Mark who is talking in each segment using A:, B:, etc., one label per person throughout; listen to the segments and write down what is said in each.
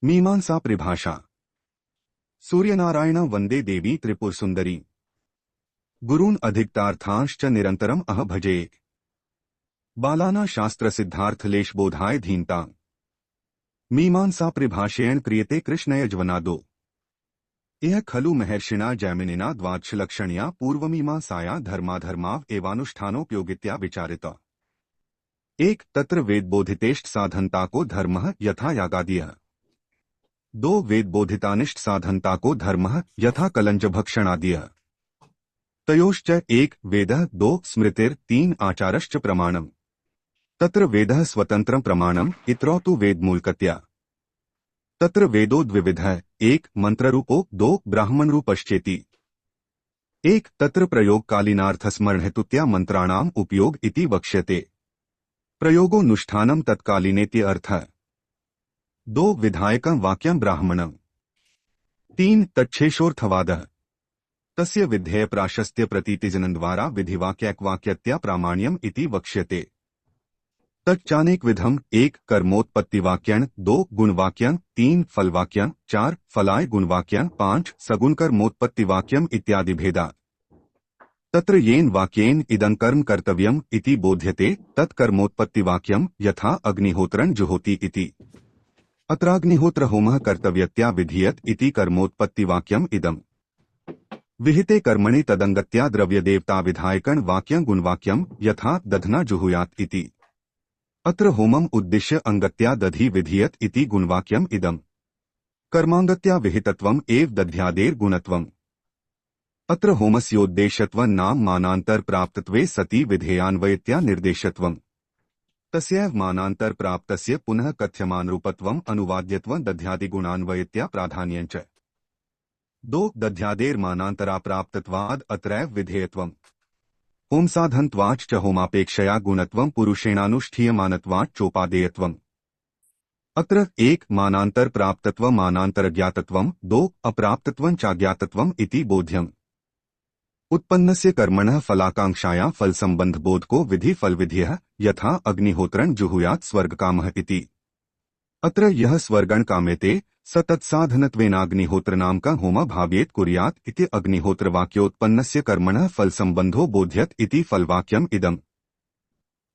A: मीमांसा परिभाषा। सूर्यनारायण वंदे देवी त्रिपुरसुंदरी। गुरून् अधिकतार्थांश्च निरंतरम अह भजे। बालाना शास्त्र सिद्धार्थ लेशबोधाय धीनता। मीमांसा परिभाषेण क्रियते कृष्णयज्वनादो। यह खलु महर्षिणा जैमिनिना द्वादशलक्षण्या पूर्वमीमांसाया धर्माधर्माव एवानुष्ठानोपयोगित्या विचारिता। एक तत्र वेदबोधितेष्ट साधनता को धर्मः यथा यागादियः। दो वेदबोधितानिष्ट साधनता को धर्मः यथा कलंजभक्षणादियः। तयोश्च एक वेदः दो स्मृतिर तीन आचारश्च प्रमाणम्। तत्र वेदः स्वतंत्रं प्रमाणम् इतरो तु वेदमूलकतया। तत्र वेदो द्विविधः एक मंत्ररूपो दो ब्राह्मणरूपश्चेति। एक तत्र प्रयोगकालीनार्थस्मरणहेतुत्या मंत्राणाम् उपयोग इति वक्ष्यते। प्रयोगोऽनुष्ठानम् तत्कालीनेति अर्थः। दो विधायकं वाक्यं ब्राह्मणम्। तीन तच्छेषोऽर्थवादः। तस्य विधेय प्राशस्त्य प्रतीतिजनद्वारा विधिवाक्यैकवाक्यत्या प्रामाण्यम् इति वक्ष्यते। तच्चानेक विधम एक कर्मोत्पत्तिवाक्यं दो गुणवाक्यं तीन फलवाक्यं चार फलाय गुणवाक्यं पांच सगुणकर्मोत्पत्तिवाक्यम् इत्यादि भेदा। तत्र येन वाक्येन इदं कर्म कर्तव्यम् इति बोध्यते तत्कर्मोत्पत्तिवाक्यं यथा अग्निहोत्रं जुहोति इति। अत्राग्निहोत्र होमः कर्तव्यत्या विधीयत इति कर्मोत्पत्तिवाक्यम् इदम्। विहिते कर्मणि तदंगत्या द्रव्यदेवता विधायकं वाक्यं गुणवाक्यं यथा दधना जुहुयात् इति। अत्र होमम् उद्दिश्य अंगत्या दधि विधीयत इति गुणवाक्यम् इदम्। कर्मांगत्या विहितत्वम् एव दध्यादेर गुणत्वम्। अत्र होमस्योद्देश्यत्वं नाम मानांतर प्राप्तत्वे सति विधेयान्वयत्या निर्देशत्वम्। तस्यैव मानांतर प्राप्तस्य पुनः कथ्यमानरूपत्वम् अनुवाद्यत्वं दध्यादिगुणान्वयत्या प्राधान्यञ्च। दो दध्यादेर मानांतरा प्राप्तत्वाद अत्रैव विधेयत्वम्। होमसाधनत्वाच्च होमापेक्षया गुणत्वं पुरुषेणानुष्ठीयमानत्वाच् चोपादेयत्वम्। अत्र एक मानांतर प्राप्तत्व मानांतर ज्ञातत्वम् दो अप्राप्तत्वं चाज्ञातत्वम् इति बोध्यम्। उत्पन्नस्य कर्मणः फलाकांक्षाया फलसंबंधबोधको विधि फलविधियः यथा अग्निहोत्रं जुहुयात् स्वर्गकामः इति। अत्र यः स्वर्गं काम्यते स तत्साधनत्वेनाग्निहोत्रनामकं होमः भाव्येत कुर्यात् इति अग्निहोत्रवाक्योत्पन्नस्य कर्मणः फलसंबंधो बोध्यत इति फलवाक्यम् इदम्।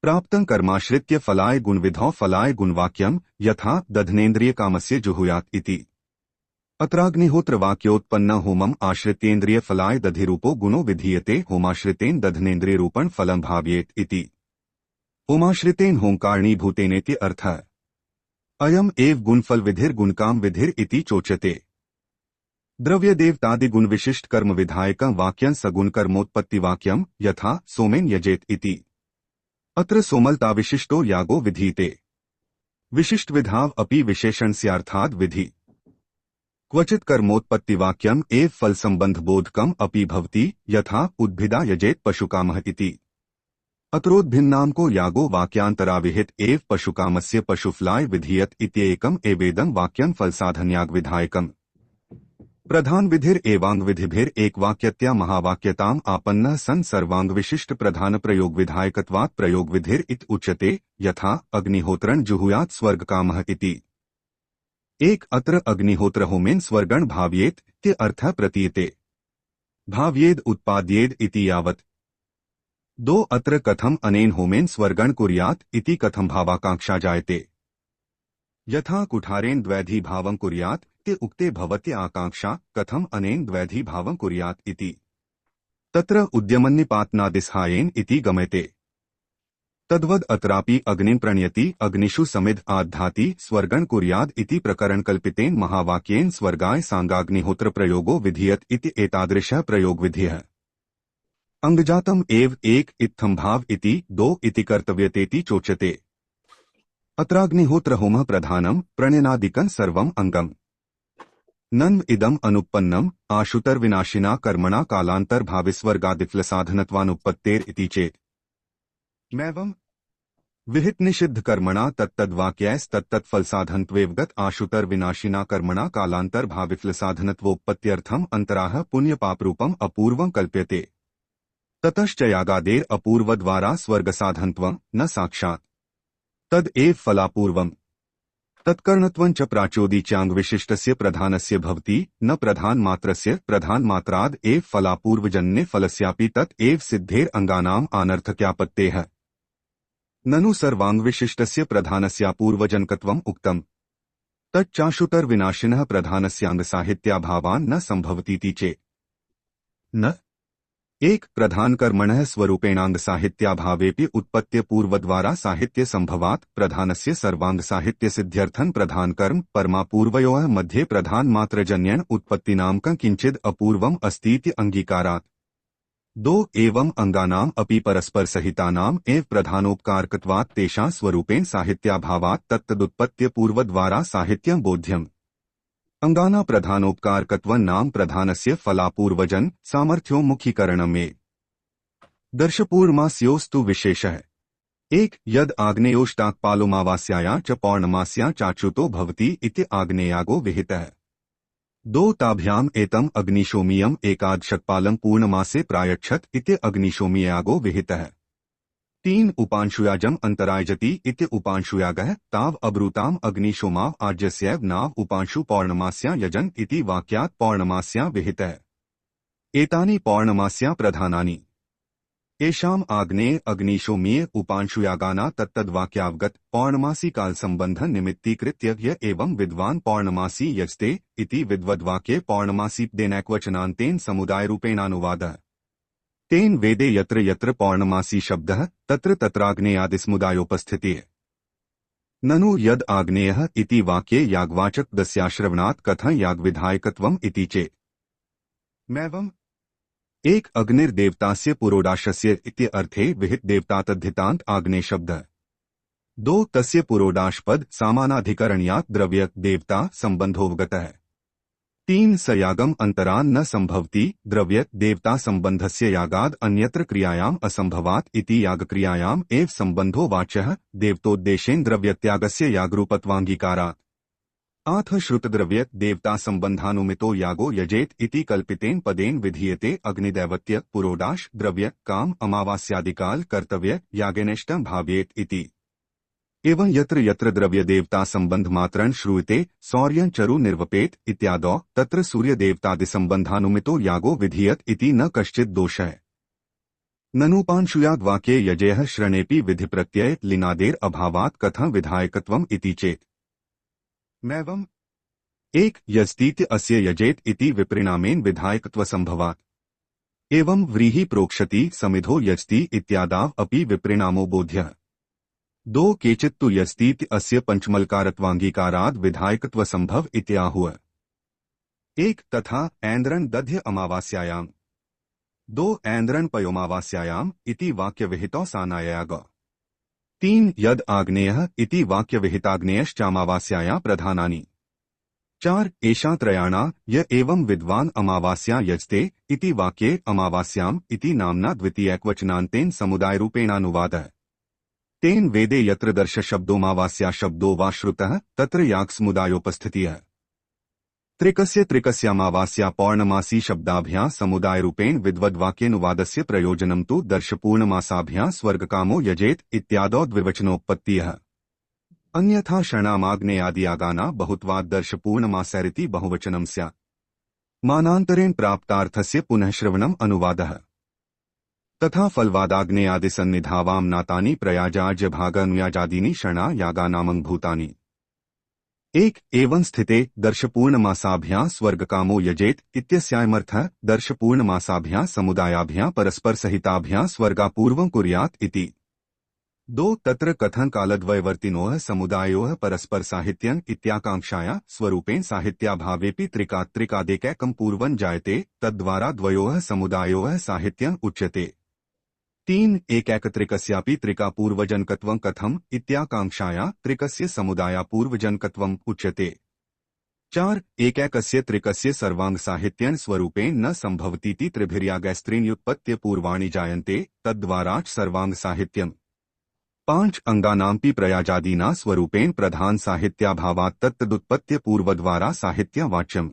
A: प्राप्तं कर्माश्रित्य फलाय गुणविधौ फलाय गुणवाक्यं यथा दधनेन्द्रियकामस्य जुहुयात् इति। अत्राग्निहोत्रवाक्योत्पन्न होमम् आश्रित्येन्द्रिय फलाय दधिरूपो गुणो विधीयते होमाश्रितेन दधनेन्द्रियरूपं फलं भाव्येत इति। होमाश्रितेन होमकारणीभूतेनेति अर्थः। अयम् एव गुणफल विधिर गुणकाम विधिर इति चोच्यते। द्रव्यदेवतादिगुणविशिष्ट कर्म विधायकं वाक्यं सगुण कर्मोत्पत्तिवाक्यं यथा सोमेन यजेत इति। अत्र सोमलताविशिष्टो यागो विधीयते। विशिष्ट विधाव अपि विशेषणस्यार्थाद् विधि। क्वचित् कर्मोत्पत्तिवाक्यम् एव फलसंबंधबोधकम् अपि भवति यथा उद्भिदा यजेत पशुकामः इति। अत्रोद्भिन्नाम को यागो वाक्यांतराविहित एव पशुकामस्य पशुफलाय विधीयत इत्येकम् एवेदं वाक्यं फलसाधनयाग विधायकम्। प्रधान विधिर एवांग विधिभिर एकवाक्यत्या महावाक्यताम् आपन्नः सन् सर्वांग विशिष्ट प्रधान प्रयोग विधायकत्वात् प्रयोग विधिर इत उच्यते यथा अग्निहोत्रं जुहुयात् स्वर्गकामः इति। एक अत्र अग्निहोत्र होमेन स्वर्गं भाव्येत इति अर्थः प्रतीयते। भाव्येद उत्पाद्येद इति यावत्। दो अत्र कथम अनेन होमेन स्वर्गं कुर्यात् इति कथम भावाकांक्षा जायते। यथा कुठारेण द्वैधी भावं कुर्यात् इति उक्ते भवति आकांक्षा कथम अनेन द्वैधी भावं कुर्यात् इति। तत्र उद्यमन्निपातनादिसहायेन इति गम्यते। तद्वद् अत्रापि अग्निं प्रणयति अग्निषु समिध आद्धाति स्वर्गं कुर्याद् इति प्रकरणकल्पितेन महावाक्येन स्वर्गाय सांगाग्निहोत्र प्रयोगो विधीयत इति एतादृशः प्रयोगविधियः। अंगजातम् एव एक इत्थंभाव इति दो इति कर्तव्यतेति चोच्यते। अत्राग्निहोत्र होमः प्रधानम् प्रणयनादिकं सर्वम् अंगम्। नन्व इदम् अनुत्पन्नम् आशुतर्विनाशिना कर्मणा कालान्तर्भाविस्वर्गादिफलसाधनत्वानुत्पत्तेर् इति चेत् मैवम् विहित निषिद्ध कर्मणा तत्तद्वाक्यैस्तत्तत्फलसाधनत्वेवगत आशुतर विनाशिना कर्मणा कालांतर भाविफलसाधनत्वोत्पत्त्यर्थम् अंतराह पुण्यपापरूपम् अपूर्वं कल्प्यते। ततश्च यागादेर अपूर्वद्वारा स्वर्गसाधनत्वं न साक्षात् तद एव फलापूर्वम्। तत्कर्णत्वं च प्राचोदीच्याङ् विशिष्टस्य प्रधानस्य भवति न प्रधानमात्रस्य प्रधानमात्राद् एव फलापूर्वजन्ये फलस्यापि तत् एव सिद्धेर अंगानाम् अनर्थक्यापत्तेः ननु सर्वाङ्गविशिष्टस्य प्रधानस्यापूर्वजनकत्वम् उक्तम् तच्चाशुतर्विनाशिनः प्रधानस्याङ्गसाहित्याभावान् न सम्भवतीति चेत् न एक प्रधानकर्मणः स्वरूपेणाङ्गसाहित्याभावेऽपि उत्पत्त्यपूर्वद्वारा साहित्यसम्भवात् प्रधानस्य सर्वाङ्गसाहित्यसिद्ध्यर्थं प्रधानकर्म परमापूर्वयोः मध्ये प्रधानमात्रजन्येन उत्पत्तिनामकं किञ्चिद् अपूर्वम् अस्तीति अङ्गीकारात् दो एवं अंगानाम् अपि परस्परसहितानाम् एव प्रधानोपकारकत्वात् तेषां स्वरूपेण साहित्याभावात् तत्तदुत्पत्त्यपूर्वद्वारा साहित्यं बोध्यम् अंगाना प्रधानोपकारकत्वं नाम प्रधानस्य फलापूर्वजन सामर्थ्योमुखीकरणमे दर्शपूर्णमास्योस्तु विशेषः एक यद आग्नेयोष्टाक्पालोमावास्यायां च पौर्णमास्यां चाच्युतो भवति इति आग्नेयागो विहितः दो ताभ्याम् एतम् अग्निशोमीयम् एकादशकपालं पूर्णमासे प्रायच्छत् इति अग्निशोमीयागो विहितः तीन उपांशुयाजम् अंतरायजति इति उपांशुयागः ताव अब्रूताम् अग्निशोमाव आज्यस्यैव नाव उपांशु पौर्णमास्यां यजन् इति वाक्यात् पौर्णमास्यां विहितः एतानि पौर्णमास्यां प्रधानानि येषाम् आग्नेय अग्निशोमीय उपांशुयागाना तत्तद्वाक्यावगत पौर्णमासी कालसम्बन्ध निमित्तीकृत्य य एवं विद्वान् पौर्णमासी यजते इति विद्वद्वाक्ये पौर्णमासीपदेनैकवचनान्तेन समुदायरूपेणानुवादः तेन वेदे यत्र यत्र पौर्णमासी शब्दः तत्र तत्राग्नेयादिसमुदायोपस्थितिः ननु यद आग्नेयः इति वाक्ये यागवाचकदस्याश्रवणात् कथं यागविधायकत्वम् इति चेत् मैवम् एक अग्निर्देवतास्य पुरोडाशस्य इति अर्थे विहित देवतातद्धितान्त आग्नेय शब्दः दो तस्य पुरोडाशपद सामानाधिकरण्यात् द्रव्य देवता संबंधोवगतः तीन स यागम अंतरान् न संभवति द्रव्य देवता संबंधस्य यागाद् अन्यत्र क्रियायाम् असंभवात् इति यागक्रियायाम् एव संबंधो वाच्यः देवतोद्देशेन द्रव्यत्यागस्य यागरूपत्वाङ्गीकारात् आथ श्रुतद्रव्य देवता संबंधानुमितो यागो यजेत इति कल्पितेन पदेन विधीयते अग्निदैवत्य पुरोडाश द्रव्य काम अमावास्यादिकाल कर्तव्य यागेनेष्टं भाव्येत इति एवं यत्र यत्र द्रव्य देवता संबंध मात्रं श्रूयते सौर्यं चरु निर्वपेत इत्यादौ तत्र सूर्य देवतादि संबंधानुमितो यागो विधीयत इति न कश्चित् दोषः ननुपांशुयाग वाक्ये यजेह श्रणेपि विधिप्रत्यय लिनादेर अभावात् कथं विधायकत्वम् इति चेत् मैवम् एक यजतीति अस्य यजेत इति विपरिणामेन विधायकत्वसंभवात् एवं व्रीहि प्रोक्षति समिधो यजति इत्यादाव अपि विपरिणामो बोध्यः दो केचित्तु यजतीति अस्य पंचमलकारत्वाङ्गीकाराद् विधायकत्वसंभव इत्याहुः एक तथा ऐन्द्रन दध्य अमावास्यायाम् दो ऐन्द्रन पयोमावास्यायाम् इति वाक्यविहितौ सानायाग तीन यद आग्नेयः इति वाक्यविहिताग्नेयश्चामावास्यायां प्रधानानि चार एषा त्रयाणा य एवं विद्वान् अमावास्यां यजते इति वाक्ये अमावास्याम् इति नाम्ना द्वितीयैकवचनान्तेन समुदायरूपेणानुवादः तेन वेदे यत्र दर्श शब्दोमावास्या शब्दो वा श्रुतः तत्र यागसमुदायोपस्थितिः त्रिकस्य त्रिकस्यामावास्या पौर्णमासी शब्दाभ्यां समुदायरूपेण विद्वद्वाक्येनुवादस्य प्रयोजनं तु दर्शपूर्णमासाभ्यां स्वर्गकामो यजेत इत्यादौ द्विवचनोत्पत्तिः अन्यथा शरणामाग्नेयादियागाना बहुत्वाद् दर्शपूर्णमासैरिति बहुवचनं स्यात् मानान्तरेण प्राप्तार्थस्य पुनः श्रवणम् अनुवादः तथा फलवादाग्नेयादिसन्निधावाम नातानि प्रयाजाज्यभागानुयाजादीनि शरणा यागानामं भूतानि एक एवं स्थिते दर्शपूर्णमासाभ्यां स्वर्गकामो यजेत इत्यस्यायमर्थः दर्शपूर्णमासाभ्यां समुदायाभ्यां परस्परसहिताभ्यां स्वर्गापूर्वं कुर्यात् इति दो तत्र कथन कालद्वयवर्तिनोः समुदायोः परस्परसाहित्यं इत्याकांक्षाया स्वरूपेण साहित्याभावेऽपि त्रिकात्रिकादेकैकं पूर्वं जायते तद्वारा द्वयोः समुदायोः साहित्यं उच्यते तीन एकैकत्रिकस्यापि त्रिकापूर्वजनकत्वं कथम् इत्याकांक्षाया त्रिकस्य समुदायापूर्वजनकत्वम् उच्यते चार एकैकस्य त्रिकस्य सर्वाङ्गसाहित्यं स्वरूपेण न संभवतीति त्रिभिर्यागैस्त्रीण्युत्पत्त्यपूर्वाणि जायन्ते तद्वाराच सर्वाङ्गसाहित्यम् पांच अंगानांपि प्रयाजादीना स्वरूपेण प्रधान साहित्याभावात् तत्तदुत्पत्त्यपूर्वद्वारा साहित्यवाच्यम्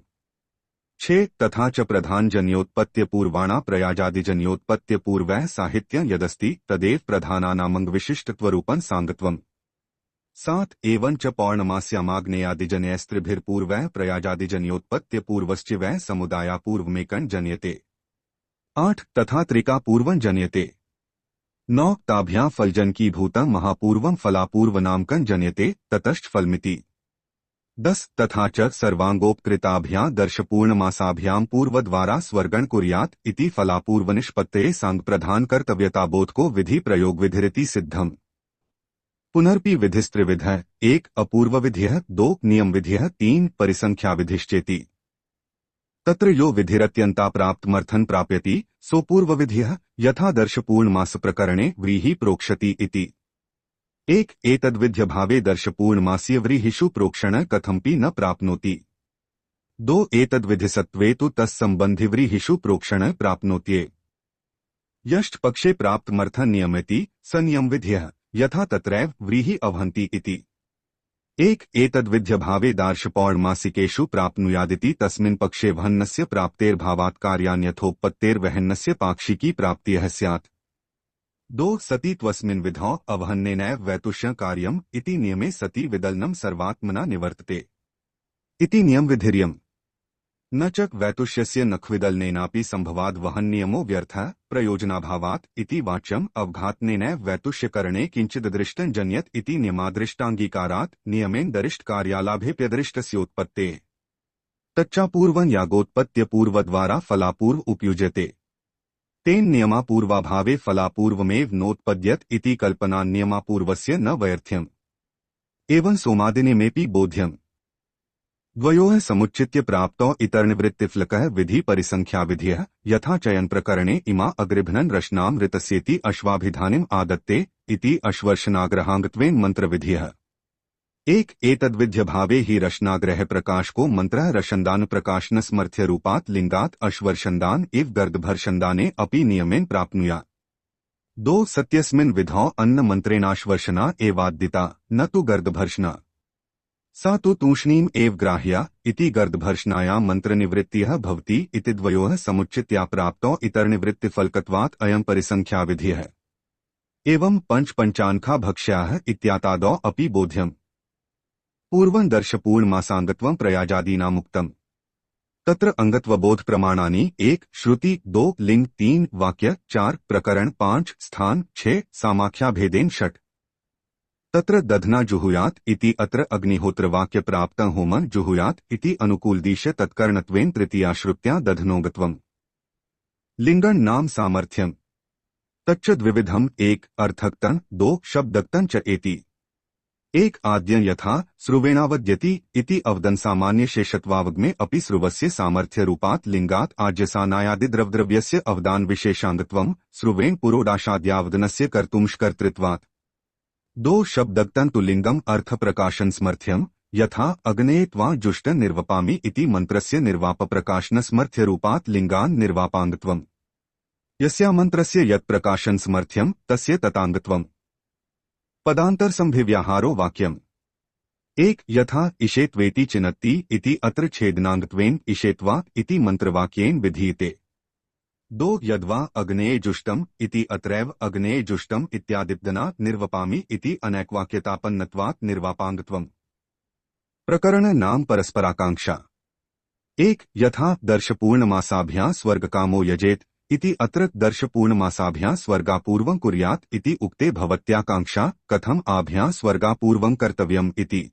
A: छे तथा च प्रधानजन्योत्पत्त्यपूर्वाणा प्रयाजादिजन्योत्पत्त्यपूर्वः साहित्यं यदस्ति तदेव प्रधानानामङ्गविशिष्टत्वरूपं साङ्गत्वम् 7 एवं च पौर्णमास्यामाग्नेयादिजनयस्त्रिभिर्पूर्वः प्रयाजादिजन्योत्पत्त्यपूर्वश्च वै समुदायापूर्वमेकं जन्यते। 8 तथा त्रिका पूर्वं जन्यते। 9 ताभ्यां फलजनकीभूतं महापूर्वं फलापूर्वनामकं जन्यते ततश्च फलमिति। 10 तथा च सर्वांगोपकृताभ्यां दर्शपूर्णमासाभ्यां पूर्वद्वारा स्वर्गण कुर्यात् इति फलापूर्वनिष्पत्तये सांगप्रधान कर्तव्यताबोध को विधि प्रयोग विधिरिति सिद्धम। पुनर्पि विधिस्त्रिविधः 1 अपूर्व विधिः 2 नियम विधिः 3 परिसंख्या विधिश्चेति। तत्र यो विधिरत्यंता प्राप्तमर्थं प्राप्यति सो पूर्व विधिः यथा दर्शपूर्णमास प्रकरणे व्रीहि प्रोक्षति इति। 1 एतद्विध्य भावे दर्शपूर्णमासीय व्रीहिषु प्रोक्षण कथमपि न प्राप्नोति। 2 एतद्विधिसत्त्वे तु तत्संबंधि व्रीहिषु प्रोक्षण प्राप्नोत्येव। यश्च पक्षे प्राप्तमर्थं नियमेति स नियम विधिः यथा तत्रैव व्रीहि अवहन्ति इति। 1 एतद्विध्य भावे दार्शपौर्णमासिकेषु प्राप्नुयादिति तस्मिन् पक्षे वहन्नस्य प्राप्तेर्भावात् कार्यान्यथोपत्तेर्वहन्नस्य पाक्षिकी प्राप्तिः स्यात्। 2 सति त्वस्मिन् विधौ अवहन्नेनैव वैतुष्यं कार्यम् इति नियमे सति विदलनं सर्वात्मना निवर्तते इति नियम विधिर्यम्। न च वैतुष्यस्य नखविदलनेनापि संभवाद् वहन्नियमो व्यर्थः प्रयोजनाभावात् इति वाच्यम् अवघातनेनैव वैतुष्यकरणे किञ्चिददृष्टं जन्यत इति नियमादृष्टांगीकारात् नियमेन दरिष्ट कार्यालाभेऽप्यदृष्टस्योत्पत्तेः। तच्चापूर्वं यागोत्पत्त्यपूर्वद्वारा फलापूर्व उपयुज्यते। तेन नियमापूर्वाभावे फलापूर्वमेव नोत्पद्यत इति कल्पना नियमापूर्वस्य न वैर्थ्यम्। एवं सोमादिनियमेऽपि बोध्यम्। द्वयोः समुच्चित्य प्राप्तौ इतरनिवृत्तिफलकः विधि परिसंख्या विधिः यथा चयन प्रकरणे इमा अग्रिभनन् रशनाम ऋतस्येति अश्वाभिधानिम् आदत्ते इति अश्वर्षनाग्रहांगत्वेन मंत्र विधिः। 1 एतद्विध्य भावे हि रशनाग्रह प्रकाश को मंत्रः रशन्दान प्रकाशन समर्थ्य रूपात् लिंगात् अश्वर्षन्दान इव गर्दभर्षन्दाने अपि नियमेन प्राप्नुयात्। 2 सत्यस्मिन् विधौ अन्न मंत्रेणाश्वर्षणा एवाद्दिता न तु गर्दभर्षणा। सा तु तूष्णीम् एव ग्राह्या इति गर्दभर्षणायां मंत्रनिवृत्तिः भवति इति द्वयोः समुच्चित्या प्राप्तौ इतरनिवृत्तिफलकत्वात् अयं परिसंख्या विधिः। एवं पंचानखा भक्ष्याः इत्यातादौ अपि बोध्यम्। पूर्वं दर्शपूर्णमासांगत्वं प्रयाजादीनामुक्तम्। तत्र अंगत्वबोध प्रमाणानि 1 श्रुति 2 लिंग 3 वाक्य 4 प्रकरण 5 स्थान 6 सामाख्याभेदेन 6। तत्र दधना जुहुयात् इति अत्र अग्निहोत्र वाक्य प्राप्तं होमं जुहुयात् इति अनुकूलदीश तत्कर्णत्वेन तृतीया श्रुत्या दधनोगत्वम्। लिंगण नाम सामर्थ्यम्। तच्च द्विविधम् 1 अर्थक्तं 2 शब्दक्तं च एति। 1 आद्यं यथा स्रुवेणावद्यति इति अवदन सामान्य शेषत्वावगमे अपि स्रुवस्य सामर्थ्य रूपात् लिंगात् आज्यसानायादिद्रवद्रव्यस्य अवदान विशेषांगत्वम् स्रुवेण पुरोडाशाद्यावदनस्य कर्तुंष्कर्तृत्वात्। 2 शब्दक्तं तु लिंगम् अर्थ प्रकाशन समर्थ्यम् यथा अग्ने त्वा जुष्ट निर्वपामि इति मंत्रस्य निर्वाप प्रकाशन समर्थ्य रूपात् लिंगान् निर्वापांगत्वम्। यस्या मंत्रस्य यत् प्रकाशन समर्थ्यम् तस्य ततांगत्वम्। पदांतर संभिव्याहारो वाक्यम्। 1 यथा इषेत्वेति चिनत्ति इति अत्र छेदनांगत्वेन इषेत्वा इति मंत्रवाक्येन विधीयते। 2 यद्वा अग्नेय जुष्टम इति अत्रैव अग्नेय जुष्टम इत्यादिपदनात् निर्वपामि इति अनैक्वाक्यतापन्नत्वात् निर्वापांगत्वम्। प्रकरण नाम परस्पराकांक्षा। 1 यथा दर्शपूर्णमासाभ्यां स्वर्गकामो यजेत इति अत्र दर्शपूर्णमासाभ्यां स्वर्गापूर्वं कुर्यात् इति उक्ते भवत्याकांक्षा कथम आभ्यां स्वर्गापूर्वं कर्तव्यम् इति।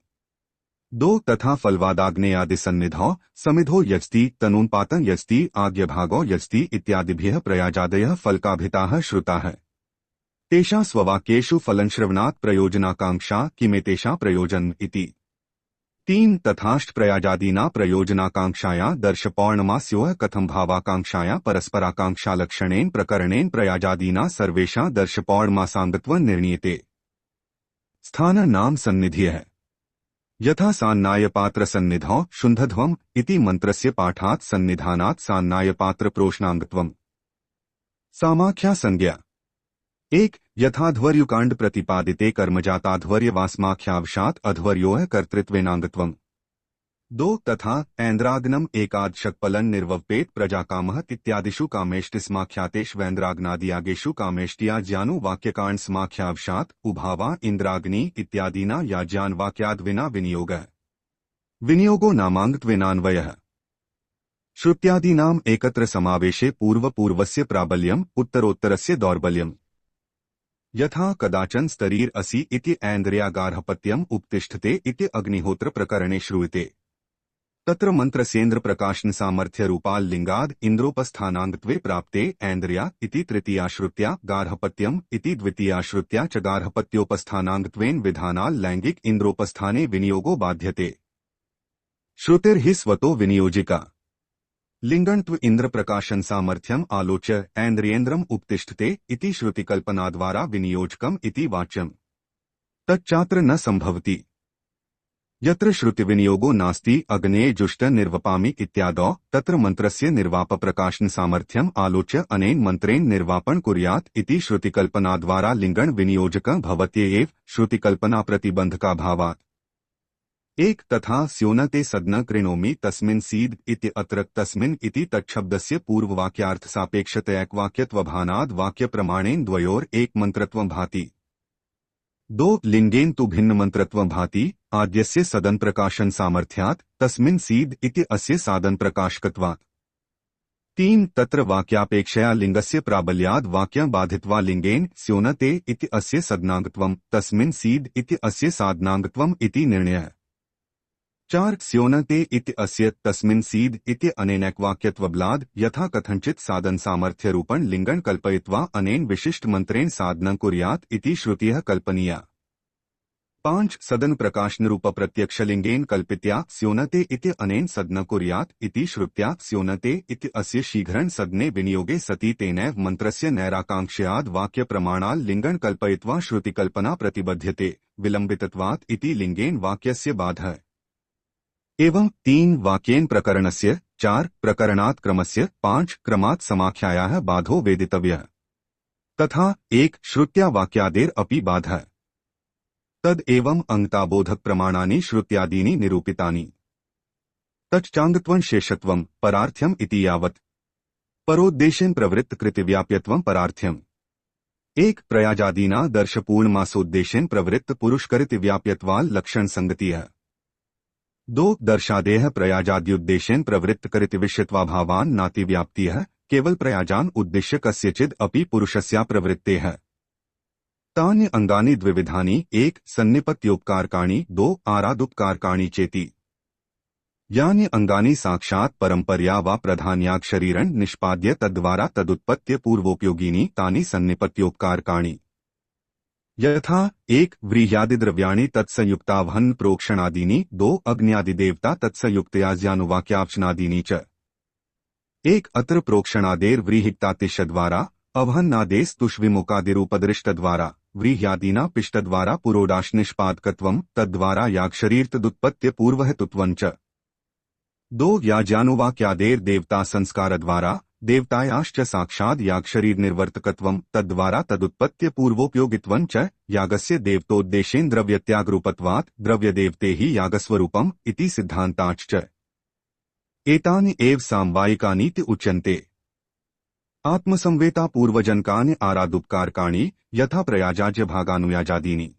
A: 2 तथा फलवादाग्नेयादिसन्निधौ समिधो यजति तनून्पातं यजति आज्ञभागो यजति इत्यादिभ्यः प्रयाजादयः फलकाभिताः श्रुताः। तेषां स्ववाक्येषु फलनश्रवणात् प्रयोजनाकांक्षा किमेतेषां प्रयोजनम् इति। 3 तथाष्ट प्रयाजादीना प्रयोजनाकांक्षाया दर्शपौर्णमास्योः कथं भावाकांक्षाया परस्पराकांक्षालक्षणेन प्रकरणेन प्रयाजादीना सर्वेषां दर्शपौर्णमासांगत्वं निर्णीयते। स्थान नाम सन्निधिः। यथा सान्नायपात्रसन्निधौ शुन्धध्वम् इति मंत्रस्य पाठात् सन्निधानात् सान्नायपात्रप्रोष्णांगत्वम्। सामाख्या संज्ञा। 1 यथाध्वर्युकाण्ड प्रतिपादिते कर्मजाताध्वर्यवास्माख्यावशात् अध्वर्योः कर्तृत्वेनांगत्वम्। दो तथा ऐन्द्राग्नम एकादशकपलन निर्वपेत प्रजाकामः इत्यादिषु कामेष्टिस्माख्यातेष्वेन्द्राग्नादियागेषु कामेष्टिया ज्यानु वाक्यकांड समाख्यावशात उभावा इंद्राग्नि इत्यादिना याज्यान वाक्याद्विना विनियोगः विनियोगो नामांगत्वेनान्वयः श्रुत्यादीनाम् एकत्र समावेशे पूर्वपूर्वस्य प्राबल्यम् उत्तरोत्तरस्य दौर्बल्यम् यथा कदाचन स्तरीर असि इति ऐन्द्रियागार्हपत्यम् उपतिष्ठते इति अग्निहोत्र प्रकरणे श्रूयते तत्र मंत्रसेन्द्र प्रकाशन सामर्थ्य रूपाल लिंगाद इंद्रोपस्थानांगत्वे प्राप्ते ऐन्द्रिया इति तृतीया श्रुत्या गार्हपत्यम् इति द्वितीया श्रुत्या च गार्हपत्योपस्थानांगत्वेन विधानाल लैंगिक इंद्रोपस्थाने विनियोगो बाध्यते श्रुतिर्हि स्वतो विनियोजिका लिंगण्त्व इंद्र प्रकाशन सामर्थ्यम आलोच्य ऐन्द्रियेन्द्रम उपतिष्ठते इति श्रुतिकल्पनाद्वारा विनियोजकम इति वाच्यम् तच्चात्र न संभवति यत्र श्रुतिविनियोगो नास्ति अग्नेय जुष्ट निर्वपामि इत्यादौ तत्र मंत्रस्य निर्वाप प्रकाशन सामर्थ्यम आलोच्य अनेन मंत्रेण निर्वापन कुर्यात् इति श्रुतिकल्पनाद्वारा लिंगण विनियोजकः भवत्येव श्रुतिकल्पना प्रतिबंधका भावात् एक तथा स्योनते सदन कृणोमि तस्मिन् सीद इति अत्र तस्मिन् इति तच्छब्दस्य पूर्ववाक्यार्थ सापेक्षतैकवाक्यत्वभानाद् वाक्यप्रमाणेन द्वयोर एक मंत्रत्वं भाति दो लिंगेन तु भिन्न मंत्रत्वं भाति आद्यस्य सदन प्रकाशन सामर्थ्यात् तस्मिन् सीद इति अस्य साधन प्रकाशकत्वात् तीन तत्र वाक्यापेक्षया लिंगस्य प्राबल्याद् वाक्यं बाधित्वा लिंगेन स्योनते इति अस्य सदनांगत्वं तस्मिन् सीद इति अस्य साधनांगत्वम् इति निर्णयः चार स्योनते इति अस्य तस्मिन् सीद इति अनेनैकवाक्यत्वबलाद् यथा कथंचित् साधन सामर्थ्य रूपण लिंगण कल्पयित्वा अनेन विशिष्ट मंत्रेण साधनं कुर्यात् इति श्रुतियः कल्पनीया पांच सदन प्रकाशन रूप प्रत्यक्ष लिंगेन कल्पित्या स्योनते इति अनेन सदन कुर्यात् इति श्रुत्या स्योनते इति अस्य शीघ्रं सदने विनियोगे सति तेनैव मंत्रस्य नैराकांक्षयाद् वाक्य प्रमाणाल लिंगण कल्पयित्वा श्रुतिकल्पना प्रतिबध्यते विलंबितत्वात् इति लिंगेन वाक्यस्य बाधः एवं तीन वाक्येन प्रकरणस्य चार प्रकरणात् क्रमस्य पांच क्रमात् समाख्यायाः बाधो वेदितव्यः तथा एक श्रुत्या वाक्यादेर अपि बाधः तद एवं अंगताबोधक प्रमाणानि श्रुत्यादीनि निरूपितानि तच्चांगत्वं शेषत्वं परार्थ्यम् इति यावत् परोद्देशेन प्रवृत्त कृतिव्याप्यत्वं परार्थ्यम् एक प्रयाजादीना दर्शपूर्णमासोद्देशेन प्रवृत्त पुरुषकरितिव्याप्यत्वाल लक्षण संगतियः दो दर्शादेह प्रयाजाद्युद्देशेन प्रवृत्त करितिविषयत्वाभावान् नातिव्याप्तियः केवल प्रयाजान उद्देश्य कस्यचिद् अपि पुरुषस्या प्रवृत्तेः तानि अंगानि द्विविधानि एक सन्निपत्योपकारकाणि दो आरादुपकारकाणि चेति यानि अंगानि साक्षात् परंपरया वा प्रधान्याग शरीरं निष्पाद्य तद्वारा तदुत्पत्य पूर्वोपयोगिनी तानि सन्निपत्योपकारकाणि यथा एक व्रीह्यादिद्रव्याणि तत्संयुक्तावहन प्रोक्षणादीनि दो अग्न्यादिदेवता तत्संयुक्तयाज्यानुवाक्यावचनादीनि च एक अत्र प्रोक्षणादेर व्रीहिक्तातिशद्वारा अवहन्नादेस्तुष्विमुखादिरूपदृष्टद्वारा व्रीह्यादीना पिष्टद्वारा पुरोडाश निष्पादकत्वं तद्वारा यागशरीरतदुत्पत्य पूर्वहेतुत्वं च दो याज्यानुवाक्यादेर देवता संस्कारद्वारा देवतायाश्च साक्षाद् यागशरीर निर्वर्तकत्वं तद्वारा तदुत्पत्य पूर्वोपयोगित्वं च यागस्य देवतोद्देशेन द्रव्यत्यागरूपत्वात् द्रव्यदेवते हि यागस्वरूपम् इति सिद्धान्ताच्च एतानि एव साम्वायिकानीति उच्यन्ते आत्मसंवेता पूर्वजनकानि आरादुपकारकाणि यथा प्रयाजाज्यभागानुयाजादीनि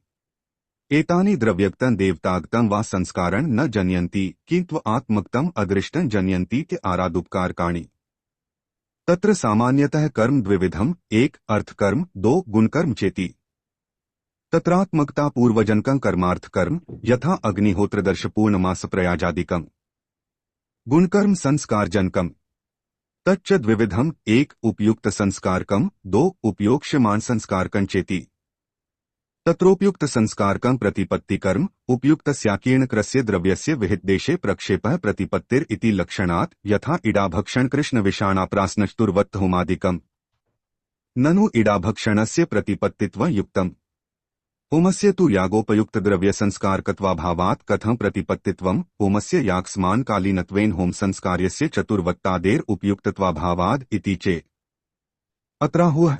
A: एतानि द्रव्यक्तं देवतागतं वा संस्कारण न जनयन्ति किन्तु आत्मक्तं अदृष्टं जनयन्तीति आरादुपकारकाणि तत्र सामान्यतः कर्म द्विविधम् एक अर्थकर्म दो गुणकर्म चेति तत्रात्मकता पूर्वजनकं कर्मार्थकर्म यथा अग्निहोत्रदर्श पूर्णमास प्रयाजादिकम् गुणकर्म संस्कारजनकम् तच्च द्विविधम् एक उपयुक्त संस्कारकम् दो उपयोक्ष्यमाण संस्कारकं चेति तत्रोपयुक्त संस्कारकं प्रतिपत्तिकर्म उपयुक्तस्याकीर्णकृस्य द्रव्यस्य विहितदेशे प्रक्षेपः प्रतिपत्तिर इति लक्षणात् यथा इडाभक्षण कृष्णविषाणाप्रासनचतुर्वत्तहोमादिकम् ननु इडाभक्षणस्य प्रतिपत्तित्वं युक्तम् होमस्य तु यागोपयुक्तद्रव्यसंस्कारकत्वाभावात् कथं प्रतिपत्तित्वम् होमस्य यागस्मानकालीनत्वेन होमसंस्कार्यस्य चतुर्वत्तादेर उपयुक्तत्वाभावाद् इति चेत् अत्राहुः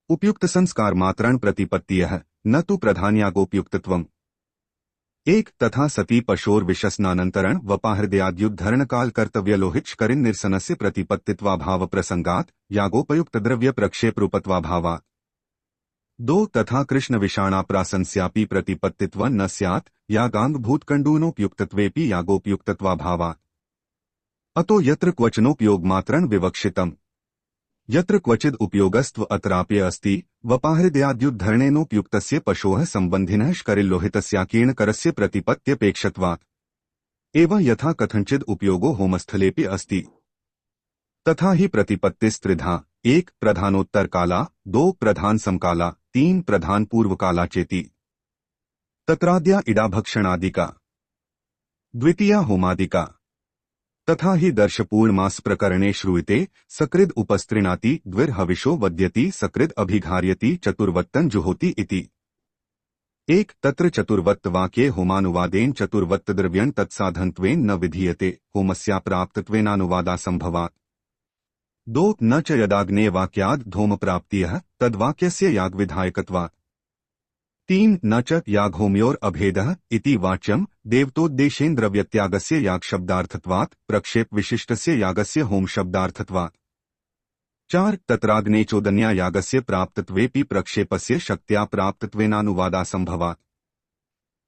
A: उपयुक्त संस्कार मात्रण प्रतिपत्तियः न तु प्रधान्यागोपयुक्तत्वम् एक तथा सती पशोर विशस्नानंतरण वपाहृदयाद्युद्धरण काल कर्तव्य लोहित निरसनस्य प्रतिपत्तित्वाभाव प्रसंगात यागोपयुक्त द्रव्य प्रक्षेप रूपत्वाभावात्। दो तथा कृष्ण विषाणा प्रासंस्यापि प्रतिपत्तित्व न स्यात् यागांग भूतकंडूनोपयुक्तत्वेपि यागोपयुक्तत्वाभावात्। अतो यत्र क्वचनोपयोगमात्रं विवक्षितम् यत्र क्वचिद् उपयोगस्त्व अत्राप्य अस्ति वपाहृदयाद्युद्धरणेनोपयुक्तस्य पशोः सम्बन्धिनः शकरिल्लोहितस्याकीर्णकरस्य प्रतिपत्त्यपेक्षत्वात्। एवं यथा कथंचिद् उपयोगो होमस्थलेऽपि अस्ति तथा ही प्रतिपत्तिस्त्रिधा। एक प्रधानोत्तर काला, दो प्रधान समकाला, तीन प्रधान पूर्व काला चेति। तत्राद्या इडाभक्षणादिका, द्वितीया होमादिका। तथा ही दर्शपूर्णमास प्रकरणे श्रूयते सकृद उपस्त्रीणाति द्विर्हविषो वद्यति सकृद अभिघार्यति चतुर्वत्तं जुहोति इति। एक तत्र चतुर्वत्त वाक्ये होमानुवादेन चतुर्वत्त द्रव्यं तत्साधनत्वेन न विधीयते होमस्याप्राप्तत्वेनानुवादासंभवात्। दो न च यदाग्नेय वाक्याद् धूम प्राप्तियः तद्वाक्यस्य यागविधायकत्वात्। तीन न च यागहोम्योर अभेदः इति वाच्यं देवतोद्देशेन द्रव्यत्यागस्य यागशब्दार्थत्वात् प्रक्षेप विशिष्टस्य यागस्य होमशब्दार्थत्वात्। चार तत्राग्नेचोदन्या यागस्य प्राप्तत्वेपि प्रक्षेपस्य शक्त्या प्राप्तत्वेनानुवादासंभवात्।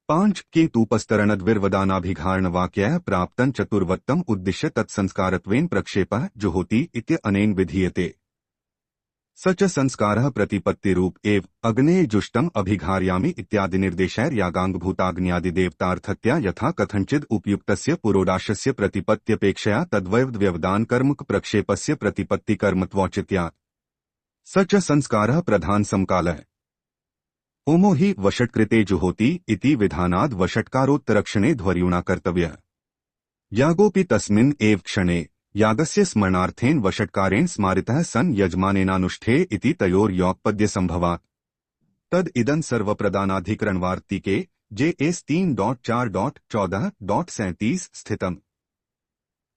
A: पांच केतूपस्तरणद्विर्वदानाभिघारणवाक्यः प्राप्तं चतुर्वत्तम् उद्दिश्य तत्संस्कारत्वेन प्रक्षेपः जुहोति इत्यनेन विधीयते। स च संस्कारः प्रतिपत्तिरूप एव अग्नेय जुष्टम् अभिघार्यामि इत्यादि निर्देशैर्यागाङ्गभूताग्न्यादिदेवतार्थत्या यथा कथंचिद् उपयुक्तस्य पुरोडाशस्य प्रतिपत्त्यपेक्षया तद्वैवद्व्यवदानकर्मक प्रक्षेपस्य प्रतिपत्तिकर्मत्वौचित्यात्। स च संस्कारः प्रधान समकालः। होमो हि वषट्कृते जुहोति इति विधानाद् वषट्कारोत्तरक्षणे ध्वर्युणा कर्तव्यः। यागोऽपि तस्मिन् एव क्षणे यागस्य स्मरणार्थेन वषट्कारेण स्मारितः सन् यजमानेनानुष्ठे इति तयोर्योगपद्यसंभवात्। तद इदं सर्वप्रदानाधिकरणवार्तिके JS 3.4.14.37 स्थितम्।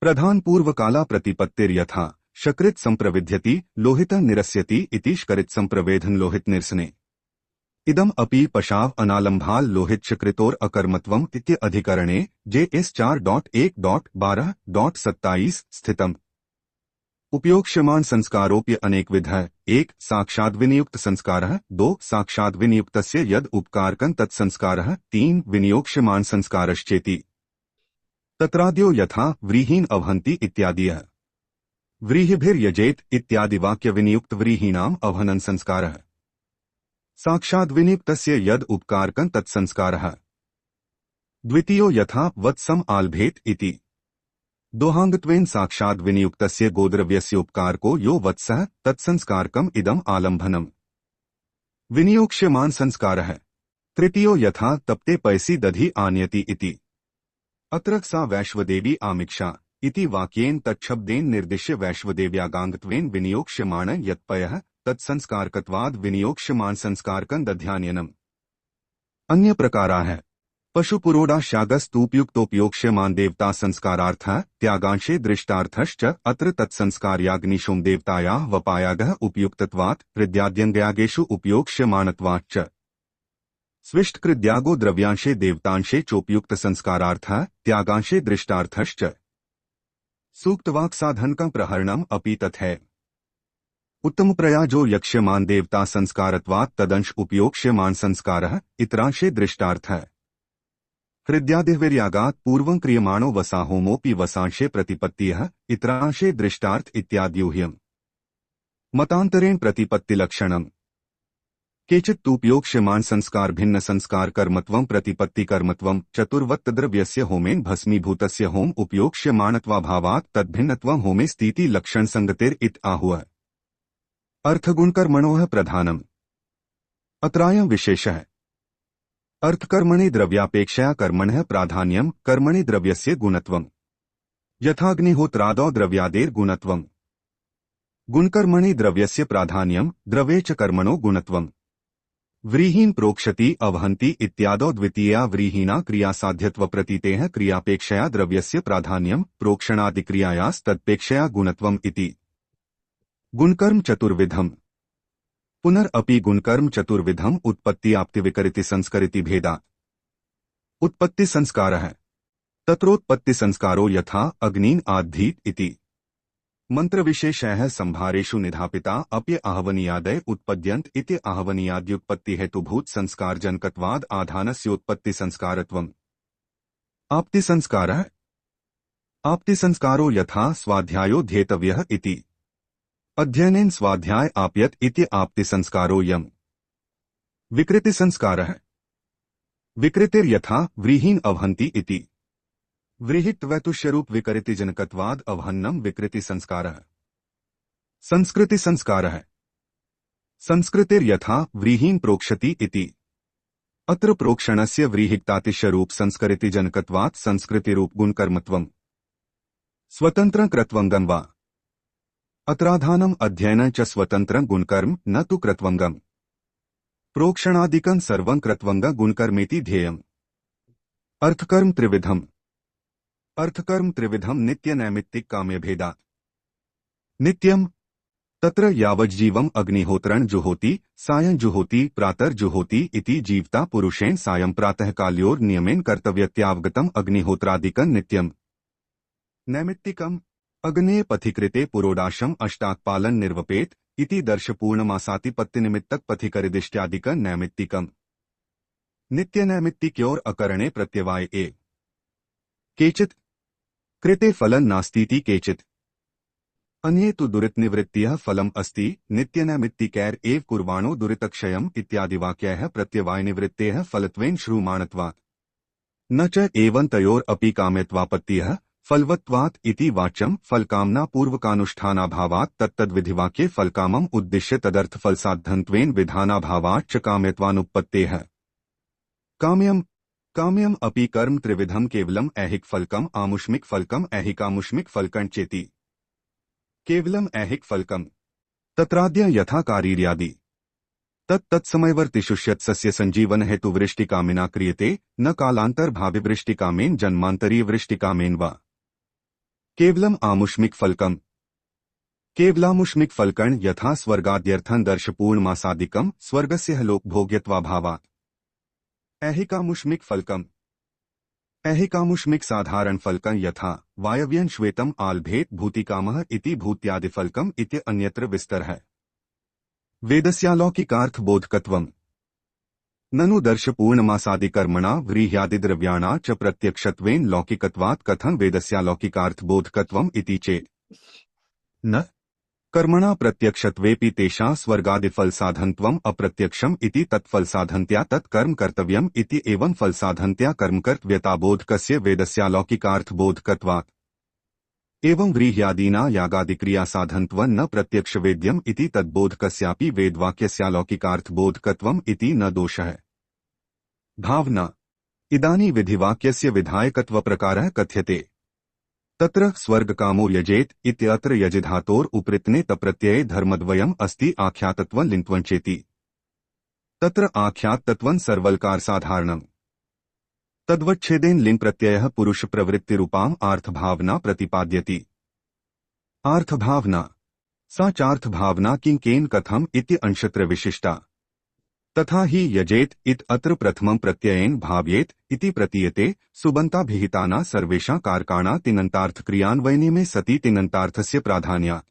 A: प्रधान पूर्वकाला प्रतिपत्तिर्यथा शकृत संप्रविध्यति लोहितः निरस्यति इति शकृत संप्रवेधन लोहित निरसने। इदम अपि पशाव अनालंभाल लोहित शकृतोर अकर्मत्वम इत्य अधिकरणे JS 4.1.12.27 स्थितम्। उपयोक्ष्यमाण संस्कारोप्य अनेकविधः। एक साक्षाद्विनियुक्त संस्कारः, दो साक्षाद्विनियुक्तस्य यद उपकारकं तत्संस्कारः, तीन विनियोक्ष्यमाण संस्कारश्चेति। तत्राद्यो यथा व्रीहीन अवहन्ति इत्यादयः। व्रीहिभिर्यजेत इत्यादि वाक्य विनियुक्त व्रीहीणाम अवहनन संस्कारः। साक्षाद्विनियुक्तस्य यद उपकारकं तत्संस्कारः। द्वितीयो यथा वत्सम आल्भेत इति। दोहांगत्वेन साक्षाद्विनियुक्तस्य गोद्रव्यस्य उपकारको यो वत्सः तत्संस्कारकम् इदम् आलम्भनम्। विनियोक्ष्यमाण संस्कारः। तृतीयो यथा तप्ते पयसि दधि आनयति इति। अत्र सा वैश्वदेवी आमिक्षा इति वाक्येन तच्छब्देन निर्दिश्य वैश्वदेव्यागांगत्वेन विनियोक्ष्यमाण यत्पयः तत्संस्कारकत्वाद् विनियोक्ष्यमाण संस्कारकं दध्यान्यनम्। अन्य प्रकाराः है पशुपुरोडाशागस्तूपयुक्तोपयोक्ष्यमाण देवता संस्कारार्थः त्यागांशे दृष्टार्थश्च अत्र तत्संस्कार्याग्निशोम देवतायाः वपायागः उपयुक्तत्वात् हृद्याद्यङ्गयागेषु उपयोक्ष्यमाणत्वाच्च। स्विष्टकृद्यागो द्रव्यांशे देवतांशे चोपयुक्त संस्कारार्थः त्यागांशे दृष्टार्थश्च। सूक्तवाक्साधनकं प्रहरणम् अपि तथैव। उत्तम प्रयाजो यक्ष्यमाण देवता संस्कारत्वात् तदंश उपयोक्ष्यमाण संस्कारः इतरांशे दृष्टार्थः। हृद्यादिर्यागात् पूर्वं क्रियमाणो वसाहोमोऽपि वसांशे प्रतिपत्तियः इतरांशे दृष्टार्थ इत्याद्यूह्यम्। मतान्तरेण प्रतिपत्तिलक्षणम्। केचित्तुपयोक्ष्यमाण संस्कार भिन्न संस्कार कर्मत्वं प्रतिपत्तिकर्मत्वं चतुर्वत्तद्रव्यस्य होमेन भस्मीभूतस्य होम उपयोक्ष्यमाणत्वाभावात् तद्भिन्नत्वं होमे स्थिति लक्षण संगतेर इत आहुः। अर्थगुणकर्मणोः प्रधानम्। अत्रायं विशेषः। अर्थकर्मणे द्रव्यापेक्षया कर्मणः प्राधान्यं कर्मणे द्रव्यस्य गुणत्वम्। यथाग्निहोत्रादौ द्रव्यादेर गुणत्वम्। गुणकर्मणे द्रव्यस्य प्राधान्यं द्रव्ये च कर्मणो गुणत्वम्। व्रीहीन प्रोक्षति अवहन्ति इत्यादौ द्वितीया व्रीहीना क्रियासाध्यत्वप्रतीतेः क्रियापेक्षया द्रव्यस्य प्राधान्यं प्रोक्षणादिक्रियायास्तत्पेक्षया गुणत्वम् इति। गुणकर्म चतुर्विधम्। पुनरपि गुणकर्म चतुर्विधम् उत्पत्ति आपति विकरिति संस्करिति भेदात्। उत्पत्तिसंस्कारः तत्रोत्पत्तिसंस्कारो यथा अग्नीन् आद्धीत् इति मंत्रविशेषैः संभारेषु निधापिता अप्य आहवनीयादय उत्पद्यन्त इति आहवनीयाद्युत्पत्तिहेतुभूत संस्कारजनकत्वाद् आधानस्योत्पत्तिसंस्कारत्वम् आप्तिसंस्कारः आप्तिसंस्कारो यथा स्वाध्यायो ध्येतव्यः इति अध्ययनेन स्वाध्याय आप्यत इति आप्तिसंस्कारोऽयम् विकृतिसंस्कारः विकृतिर्यथा व्रीहीन् अवहन्ति इति व्रीहित्वैतुष्यरूप विकृतिजनकत्वाद् अवहन्नम् विकृतिसंस्कारः संस्कृतिसंस्कारः संस्कृतिर्यथा व्रीहीन् प्रोक्षति इति अत्र प्रोक्षणस्य व्रीहिक्तातिशयरूप संस्कृतिजनकत्वात् संस्कृतिरूप गुणकर्मत्वम् स्वतन्त्रं कृत्वङ्गं वा अत्राधानम् अध्ययनं च स्वतन्त्रं गुणकर्म न तु कृत्वङ्गम् प्रोक्षणादिकं सर्वं कृत्वङ्ग गुणकर्मेति ध्येयम् अर्थकर्म त्रिविधम् अर्थकर्म त्रिविधम् नित्यनैमित्तिक काम्यभेदात् नित्यम् तत्र यावज्जीवम् अग्निहोत्रं जुहोति सायं जुहोति प्रातर् जुहोति इति जीवता पुरुषेण सायं प्रातःकालयोर् नियमेन कर्तव्यत्यावगतम् अग्निहोत्रादिकं नित्यम् नैमित्तिकम् अग्नेः पथिकृते पुरोडाशम् अष्टाक्पालन् निर्वपेत् इति दर्शपूर्णमासातिपत्तिनिमित्तक पथिकरिदिष्ट्यादिकं नैमित्तिकम् नित्यनैमित्तिक्योर् अकरणे प्रत्यवाय एव केचित् कृते फलं नास्तीति केचित् अन्ये तु दुरितनिवृत्तिः फलम् अस्ति नित्यनैमित्तिकैर् एव कुर्वाणो दुरितक्षयम् इत्यादिवाक्यैः प्रत्यवायनिवृत्तेः फलत्वेन श्रूयमाणत्वात् न च एवं तयोर् अपि काम्यत्वापत्तिः फलवत्वात् इति वाच्यम् फलकामनापूर्वकानुष्ठानाभावात् तत्तद्विधिवाक्ये फलकामम् उद्दिश्य तदर्थफलसाधनत्वेन विधानाभावात् च काम्यत्वानुपत्तेः काम्यम् काम्यम् अपि कर्म त्रिविधम् केवलम् ऐहिक फलकम् आमुष्मिक फलकम् ऐहिकामुष्मिक फलकं चेति केवलम् ऐहिक फलकम् तत्राद्य यथा कारीर्यादि तत्तत्समयवर्तिषुष्यत्सस्य संजीवन हेतु वृष्टिकामिना क्रियते न कालांतर्भाविवृष्टिकामेन जन्मांतरीय वृष्टिकामेन वा केवलम् आमुष्मिक फलकम् केवलामुष्मिक फलकं यथा स्वर्गाद्यर्थं दर्शपूर्णमासादिकम् स्वर्गस्य लोकभोग्यत्वाभावात् ऐहिकामुष्मिक फलकम् ऐहिकामुष्मिक साधारण फलकं यथा वायव्यं श्वेतम् आलभेत भूतिकामः इति भूत्यादिफलकम् इति अन्यत्र विस्तरः वेदस्यालौकिकार्थबोधकत्वम् ननु दर्शपूर्णमासादिकर्मणा व्रीह्यादिद्रव्याणा च प्रत्यक्षत्वेन लौकिकत्वात् कथं वेदस्यालौकिकार्थबोधकत्वम् इति चेत् न कर्मणा प्रत्यक्षत्वेपि तेषां स्वर्गादिफलसाधनत्वम् अप्रत्यक्षम् इति तत्फलसाधनत्या तत्कर्म कर्तव्यम् इति एवं फलसाधनत्या कर्मकर्तव्यताबोधकस्य वेदस्यालौकिकार्थबोधकत्वात् एवं व्रीह्यादीना यागादिक्रियासाधनत्वं न प्रत्यक्षवेद्यम् इति तद्बोधकस्यापि वेदवाक्यस्यालौकिकार्थबोधकत्वम् इति न दोषः भावना इदानी विधिवाक्यस्य विधायकत्वप्रकारः कथ्यते तत्र स्वर्गकामो यजेत इत्यत्र यजिधातोर उपरितने तप्रत्यये धर्मद्वयम् अस्ति आख्यातत्वं लिङ्त्वं चेति तत्र आख्यातत्वं सर्वलकार साधारणम् तद्वच्छेदेन लिङ् प्रत्ययः पुरुष प्रवृत्तिरूपाम् आर्थभावना प्रतिपाद्यति आर्थभावना सा चार्थभावना किं केन कथम् इति अंशत्र विशिष्टा तथा हि यजेत इत अत्र प्रथमं प्रत्ययेन भाव्येत इति प्रतीयते सुबन्ताभिहिताना सर्वेषां कारकाणा तिङन्तार्थक्रियान्वयने में सति तिङन्तार्थस्य प्राधान्यात्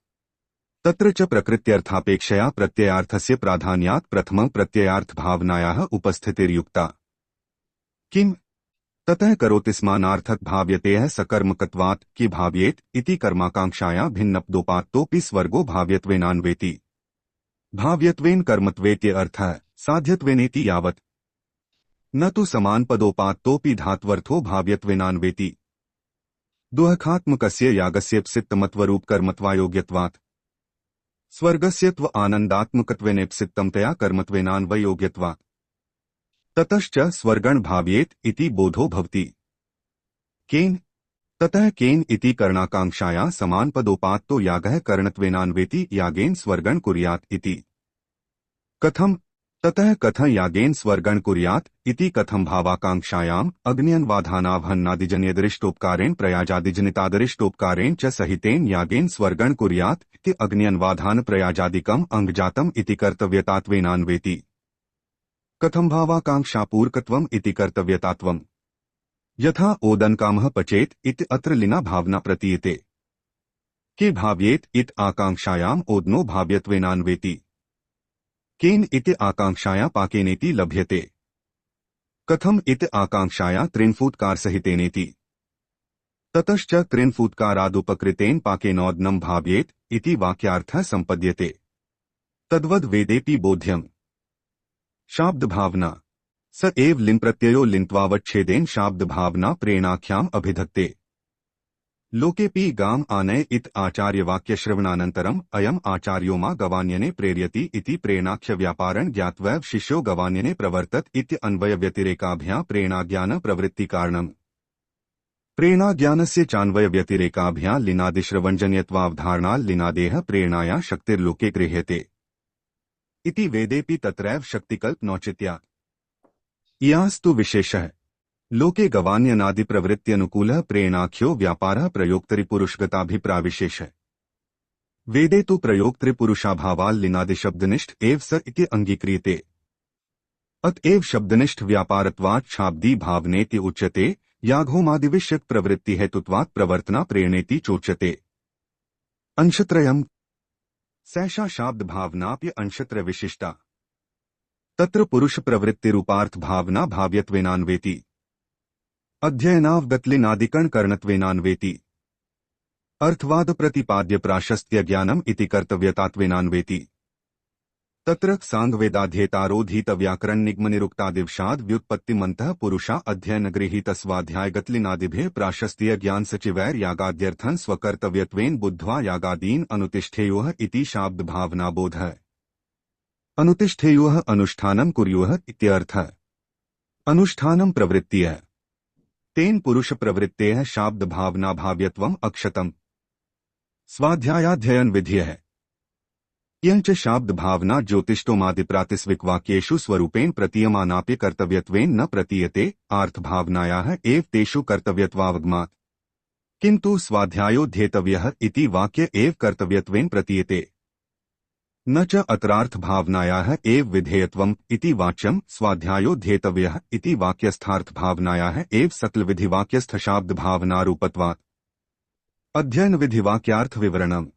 A: तत्र च प्रकृत्यर्थापेक्षया प्रत्ययार्थस्य प्राधान्यात् प्रथमं प्रत्ययार्थभावनायाः उपस्थितिर्युक्ता किम् ततः करोतिस्मानार्थक भाव्यतेः सकर्मकत्वात् कि भाव्येत इति कर्माकांक्षाया भिन्नपदोपात्तोऽपि स्वर्गो भाव्यत्वेनान्वेति भाव्यत्वेन कर्मत्वेत्य अर्थः साध्यत्वेनेति यावत् न तु समानपदोपात्तोऽपि धात्वर्थो भाव्यत्वेनान्वेति दुःखात्मकस्य यागस्येप्सित्तमत्वरूपकर्मत्वायोग्यत्वात् स्वर्गस्य आनन्दात्मकत्वेनेप्सित्तमतया कर्मत्वेनान्वयोग्यत्वात् ततश्च स्वर्गण भाव्येत इति बोधो भवति केन ततः केन इति कर्णाकांक्षाया समानपदोपात्तो यागः करणत्वेनान्वेति यागेन स्वर्गण कुर्यात् इति कथम ततः कथं यागेन स्वर्गण कुर्यात् इति कथं भावाकांक्षायाम् अग्न्यन्वाधानावहन्नादिजन्यदरिष्टोपकारेण प्रयाजादिजनितादरिष्टोपकारेण च सहितेन यागेन स्वर्गण कुर्यात् इति अग्न्यन्वाधान प्रयाजादिकम् अंगजातम् इति कर्तव्यतात्वेनान्वेति कथं भावाकांक्षापूर्कत्वम् इति कर्तव्यतात्वम् यथा ओदनकामः पचेत इति अत्र लिना भावना प्रतीयते। के भाव्येत इत आकांक्षायाम् ओदनो भाव्यत्वेनान्वेति। केन इति आकांक्षाया पाकेनेति लभ्यते। कथम इति आकांक्षाया त्रिन्फूत्कारसहितेनेति। ततश्च त्रिन्फूत्कारादुपकृतेन पाकेनोदनं भाव्येत इति वाक्यार्थः सम्पद्यते। तद्वद् वेदेपि बोध्यम्। शाब्दभावना स एव लिन् प्रत्ययो लिन्त्वावच्छेदेन शाब्दभावना प्रेणाख्याम् अभिधत्ते। लोकेपि गाम् आनय इत आचार्यवाक्यश्रवणानन्तरम् अयम् आचार्यो मा गवान्यने प्रेरयति इति प्रेणाख्यव्यापारं ज्ञात्वैव शिष्यो गवान्यने प्रवर्तत इति अन्वयव्यतिरेकाभ्यां प्रेणाज्ञानप्रवृत्तिकारणम्। प्रेणाज्ञानस्य चान्वयव्यतिरेकाभ्यां लिनादिश्रवणजन्यत्वावधारणा लिनादेः प्रेरणाया शक्तिर्लोके गृह्यते इति वेदेपि तत्रैव शक्तिकल्प नौचित्यात्। इयास्तु विशेषः लोके गवान्यनादिप्रवृत्त्यनुकूलः प्रेरणाख्यो व्यापारः प्रयोक्तृपुरुषगताभिप्रायविशेषः। वेदे तु प्रयोक्तृपुरुषाभावाल् लिनादिशब्दनिष्ठ एव स इति अंगीक्रियते। अतएव शब्दनिष्ठ व्यापारत्वात् शाब्दी भावनेति उच्यते। याघोमादिविषयक प्रवृत्ति हेतुत्वात् प्रवर्तना प्रेरणेति चोच्यते। अंशत्रयम् सैषा शाब्द भावनाप्य अंशत्र विशिष्टा। तत्र पुरुष प्रवृत्तिरूपार्थ भावना भाव्यत्वेनान्वेति। अध्ययनावगतलिनादिकरण करणत्वेनान्वेति। अर्थवाद प्रतिपाद्य प्राशस्त्य ज्ञानम इति कर्तव्यतात्वेनान्वेति। तत्र सांगवेदाध्येतारोधीत व्याकरण निगमनिरुक्तादिवशाद व्युत्पत्तिमन्तः पुरुषा अध्ययनगृहीतस्वाध्यायगतलिनादिभ्यः प्राशस्त्य ज्ञान सचिवैर यागाद्यर्थं स्वकर्तव्यत्वेन बुद्ध्वा यागादीन अनुतिष्ठेयुः इति शाब्द भावनाबोधः। अनुतिष्ठेयुः अनुष्ठानं कुर्युः इत्यर्थः। अनुष्ठानं प्रवृत्तिः। तेन पुरुष प्रवृत्तेः शाब्द भावना भाव्यत्वम् अक्षतम्। स्वाध्यायाध्ययन विधिः यञ्च शाब्द भावना ज्योतिष्टोमादिप्रातिस्विक वाक्येषु स्वरूपेण प्रतीयमानाप्य कर्तव्यत्वेन न प्रतीयते। आर्थ भावनायाः एव तेषु कर्तव्यत्वावगमात्। किन्तु स्वाध्यायोध्येतव्यः इति वाक्य एव कर्तव्यत्वेन प्रतीयते। न च अत्रार्थ भावनायाः एव विधेयत्वम् इति वाच्यम्। स्वाध्यायोध्येतव्यः इति वाक्यस्थार्थ भावनायाः एव सकलविधिवाक्यस्थ शाब्द भावनारूपत्वात्। अध्ययन विधिवाक्यार्थ विवरणम्